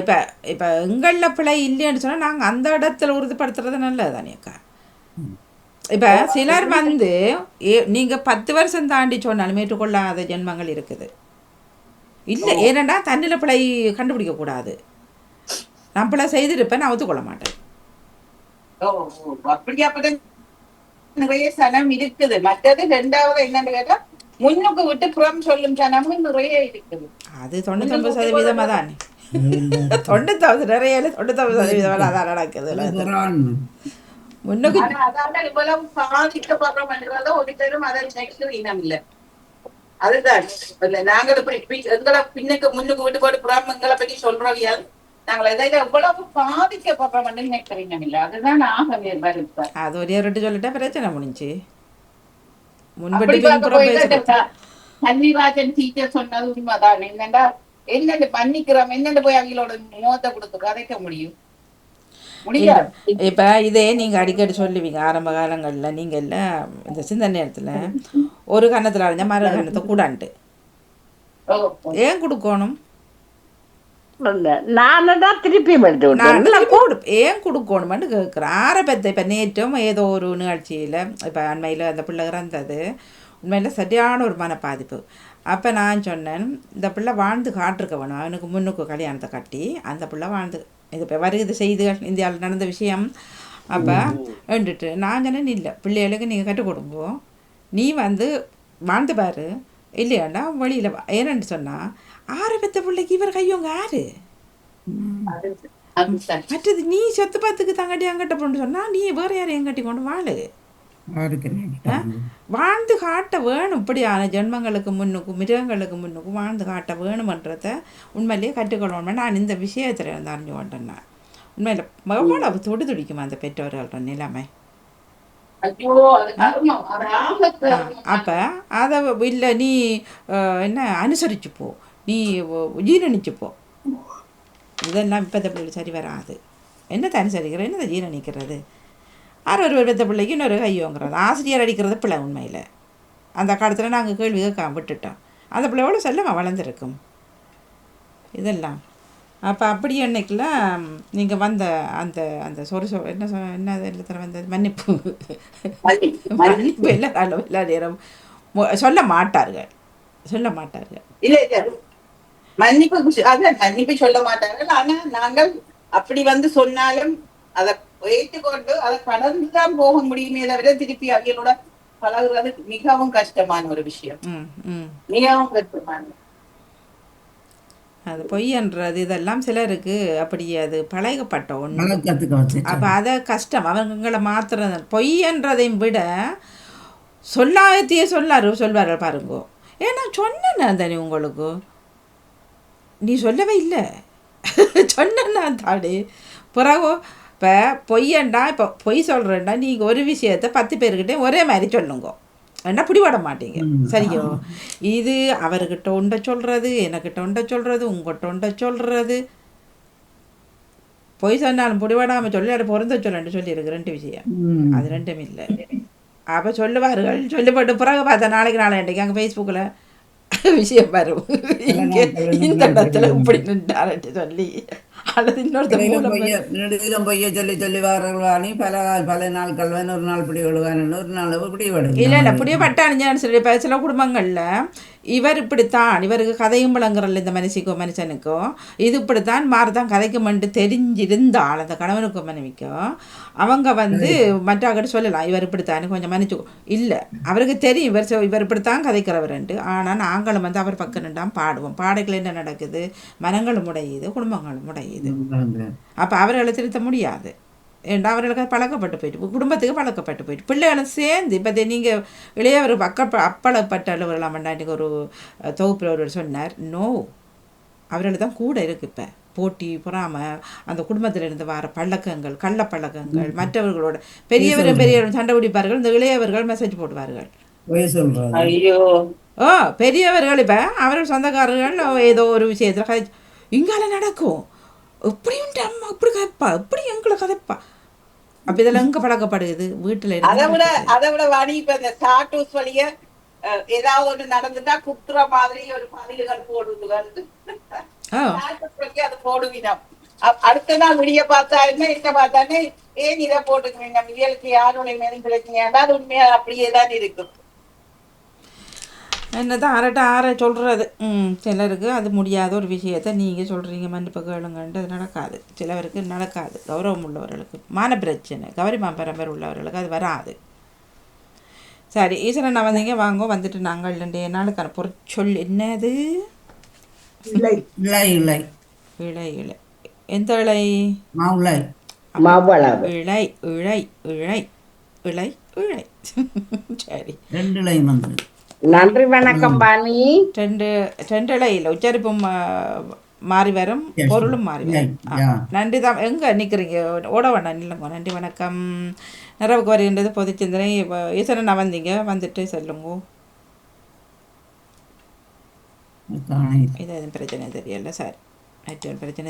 இப்போ எங்களில் பிழை இல்லைன்னு சொன்னால் நாங்கள் அந்த இடத்துல உறுதிப்படுத்துறது நல்லது தானே அக்கா. இப்போ சிலர் நீங்கள் 10 வருஷம் தாண்டி சொன்னாலும் ஏற்றுக்கொள்ளாத ஜென்மங்கள் இருக்குது. இல்லை, ஏனண்டா தண்ணியில் பிழை கண்டுபிடிக்கக்கூடாது. நான் பிழை செய்திருப்பேன், நான் ஒத்துக்கொள்ள மாட்டேன். அப்படியாப்பட்ட நிறைய சனம் இருக்குது. மற்றது 2வது என்னன்னு கேட்டா, முன்னுக்கு விட்டு புறம் சொல்லும் சனமும் நிறைய இருக்குது. அது 99% தானே. 99 நிறைய 99% அதான் நடக்குது. முன்னுக்கு இவ்வளவு பாதிக்கப்படுறோம்ன்றத ஒரு பேரும் அதை இனம் இல்லை. அதுதான் நாங்கள் இப்படி எங்களை பின்னுக்கு முன்னுக்கு விட்டு போட்டு புறம் எங்களை பற்றி சொல்றோம். நாங்கள் எதாவது எவ்வளவு பாதிக்கப்படுறோம்னு நினைக்கிறீங்க இல்ல, அதுதான் ஆகவே வருப்பேன். அது ஒரே ரெட்டு சொல்லிட்டா பிரச்சனை முடிஞ்சு. சன்னிராஜன் டீச்சர் சொன்னது உண்மைதான். என்னண்டா என்னென்னு மன்னிக்கிறோம், என்னென்னு போய் அவங்களோட முகத்தை கொடுத்து கதைக்க முடியும்? இப்போ இதே நீங்கள் அடிக்கடி சொல்லுவீங்க ஆரம்ப காலங்களில். நீங்கள் இல்லை இந்த சிந்தனை நேரத்தில் ஒரு கன்னத்தில் அடைஞ்சா மறு கன்னத்தை கூடான்ட்டு ஏன் கொடுக்கணும்? நானதான் திருப்பி ஏன் கொடுக்கணுமென்னு கேட்குறேன். ஆரம்பத்தை இப்போ நேற்றும் ஏதோ ஒரு நிகழ்ச்சியில் இப்போ அண்மையில் அந்த பிள்ளை இறந்தது உண்மையில் சரியான ஒரு மன பாதிப்பு. அப்போ நான் சொன்னேன், இந்த பிள்ளை வாழ்ந்து காட்டிருக்க வேணும், அவனுக்கு முன்னுக்கு கல்யாணத்தை கட்டி அந்த பிள்ளை வாழ்ந்து இது இப்போ வருகிறது செய்திகள் இந்தியாவில் நடந்த விஷயம். அப்போ வேண்டுட்டு நான் சொன்னேன், இல்லை பிள்ளைகளுக்கு நீங்கள் கற்றுக் கொடுங்கோ, நீ வாழ்ந்து பாரு, இல்லையாண்டா வழியில் ஏன்னு சொன்னால் ஆரம்பத்த பிள்ளைக்கு இவர் கையோங்க யாரு? மற்றது நீ சொத்து பார்த்துக்கு தங்கட்டி அங்கட்ட போன்னு சொன்னால் நீ வேறு யாரையும் கட்டி கொண்டு வாழு, வாழ்ந்து காட்ட வேணும். இப்படியான ஜென்மங்களுக்கு முன்னுக்கும் மிருகங்களுக்கு முன்னுக்கும் வாழ்ந்து காட்ட வேணுமன்றதை உண்மையிலேயே கற்றுக்கொள்ளணும். நான் இந்த விஷயத்தில் இருந்து அறிஞ்சு கொண்டேன்னா உண்மையில் எவ்வளவு துடி துடிக்குமா அந்த பெற்றோர்களோட நிலைமை. அப்போ அதை இல்லை நீ என்ன அனுசரிச்சுப்போ, நீ ஜீரணிச்சுப்போ, இதெல்லாம் இப்போ பிள்ளை சரி வராது. என்னத்தை அனுசரிக்கிற, என்னத்தை ஜீரணிக்கிறது? ஒரு பெத்த பிள்ளைக்கு இன்னொரு கையோங்கிறது ஆசிரியர் அடிக்கிறது பிள்ளை. உண்மையில் அந்த காலத்தில் நாங்கள் கேள்வி கேட்க விட்டுட்டோம். அந்த பிள்ளை எவ்வளோ செல்லமாக வளர்ந்துருக்கும் இதெல்லாம். அப்போ அப்படி அன்னைக்கெல்லாம் நீங்கள் வந்த அந்த அந்த என்ன எழுத்துல வந்தது மன்னிப்பு மன்னிப்பு எல்லா நேரம் சொல்ல மாட்டார்கள் இல்ல மன்னிப்பு அதான் மன்னிப்பு சொல்ல மாட்டார்கள். ஆனா நாங்கள் அப்படி வந்து சொன்னாலும் அதை ஏற்றுக்கொண்டு அதை கடந்துதான் போக முடியுமே தவிர திருப்பி அவைகளோட பழகுறது மிகவும் கஷ்டமான ஒரு விஷயம். மிகவும் கஷ்டமான அது பொய்யன்றது இதெல்லாம் சிலருக்கு அப்படி அது பழகப்பட்ட ஒன்று. வழக்கத்துக்கு வச்சு அப்போ அதை கஷ்டம் அவங்களை மாத்திர பொய்யன்றதையும் விட சொல்லாயத்தையே சொல்வார்கள் பாருங்கோ. ஏன்னா சொன்னேன் தானே உங்களுக்கு, நீ சொல்லவே இல்லை சொன்னா தாடி பிறகு. இப்போ பொய்யண்டா, இப்போ பொய் சொல்கிறேன்டா நீங்கள் ஒரு விஷயத்த 10 பேர்கிட்டே ஒரே மாதிரி சொல்லுங்க, ஏன்னா பிடிபட மாட்டீங்க. சரியோ? இது அவர்கிட்ட உண்டை சொல்கிறது, எனக்கிட்ட உண்டை சொல்கிறது, உங்கள்கிட்ட உண்டை சொல்கிறது. பொய் சொன்னாலும் பிடிபடாமல் சொல்லி அதை பொருந்த சொல்லு சொல்லியிருக்கு 2 விஷயம். அது 2ம் இல்லை. அப்போ சொல்லுவார்கள். சொல்லிப்பட்டு பிறகு பார்த்தா நாளைக்கு இன்றைக்கு அங்கே ஃபேஸ்புக்கில் விஷயம் வரும், இங்கே இந்த இடத்துல இப்படி நின்றாருன்னு சொல்லி அல்லது இன்னொருத்தம் பொய்ய சொல்லி சொல்லி வாரி பல நாட்கள் ஒரு நாள் பிடி விடுவான், ஒரு நாள் பிடி விடு. இல்லை பிடிபட்டானுன்னு சொல்லி இப்போ சில குடும்பங்களில் இவர் இப்படித்தான், இவருக்கு கதையும் விளங்குறல்ல இந்த மனுஷனுக்கும் இது இப்படித்தான் மாறுதான் கதைக்குமென்று தெரிஞ்சிருந்தால் அந்த கணவனுக்கும் மனைவிக்கும் அவங்க வந்து மற்றவர்கிட்ட சொல்லலாம், இவர் இப்படித்தான் கொஞ்சம் மன்னிச்சுக்கோ. இல்லை, அவருக்கு தெரியும் இவர் இப்படித்தான் கதைக்கிறவர்ண்டு. ஆனால் நாங்களும் வந்து அவர் பக்கம் நின்றால் பாடுவோம். பாடைகள் என்ன நடக்குது, மனங்களும் உடையுது, குடும்பங்களும் உடையுது. அப்போ அவர்களை திருத்த முடியாது. ஏன்னா அவர்களுக்கு பழக்கப்பட்டு போயிட்டு, குடும்பத்துக்கு பழக்கப்பட்டு போயிட்டு, பிள்ளைகளும் சேர்ந்து இப்போ நீங்கள் இளையவர் அப்பளப்பட்டவர்களாம் இன்றைக்கு ஒரு தொகுப்பில் ஒருவர் சொன்னார். நோ, அவர்கள் தான் கூட இருக்குது. இப்போ போட்டி பொறாமல் அந்த குடும்பத்தில் இருந்து வர பழக்கங்கள், கள்ள பழக்கங்கள், மற்றவர்களோட பெரியவரும் சண்டை பிடிப்பார்கள். இந்த இளையவர்கள் மெசேஜ் போடுவார்கள். பெரியவர்கள் இப்போ அவர்கள் சொந்தக்காரர்கள் ஏதோ ஒரு விஷயத்தில் கதை இங்கால நடக்கும், எப்படி உண்டு அம்மா இப்படி கதைப்பா, இப்படி எங்களை கதைப்பா. அப்ப இதெல்லாம் எங்க பழக்கப்படுது வீட்டுல. அதை விட வாணி இப்ப இந்த ஸ்டாட்டஸ் வழிய ஏதாவது ஒன்று நடந்துட்டா குத்துற மாதிரி ஒரு பதிவுகள் போடுதுகள், அது போடுவினம். அடுத்த நாள் விடிய பார்த்தா என்ன பார்த்தானே ஏன் இதை போட்டுக்குவீங்க, இவளுக்கு யாருடைய மேலும் பிரச்சனையாண்டா அது உண்மையா அப்படியேதான் இருக்கும். என்னதான் ஆற சொல்கிறது. சிலருக்கு அது முடியாத ஒரு விஷயத்தை நீங்கள் சொல்கிறீங்க மன்னிப்பு கேளுங்கன்ட்டு அது நடக்காது. சிலவருக்கு நடக்காது. கௌரவம் உள்ளவர்களுக்கு மான பிரச்சனை, கௌரிமா பரம்பரை உள்ளவர்களுக்கு அது வராது. சரி ஈஸ்வரன் நான் வந்தீங்க வாங்க வந்துட்டு நாங்கள் 2 நாளுக்கான பொருட்சொல் என்னது? இலை இலை இலை இலை. எந்த இலை? மாவுளை. இலை இலை இலை இலை இலை. சரி 2 இலை வந்து. நன்றி வணக்கம் பாணி. 2 இலையில் உச்சரிப்பும் மாறி வரும், பொருளும் மாறி வரும். நன்றி தான். எங்கே நிற்கிறீங்க? ஓட வேண்டாம், இல்லைங்க. நன்றி வணக்கம். நிறைவுக்கு வருகின்றது பொது சிந்தனை. ஈஸ்வரன் நான் வந்தீங்க வந்துட்டு சொல்லுங்க. இது எதுவும் பிரச்சனை தெரியல சார், பிரச்சனை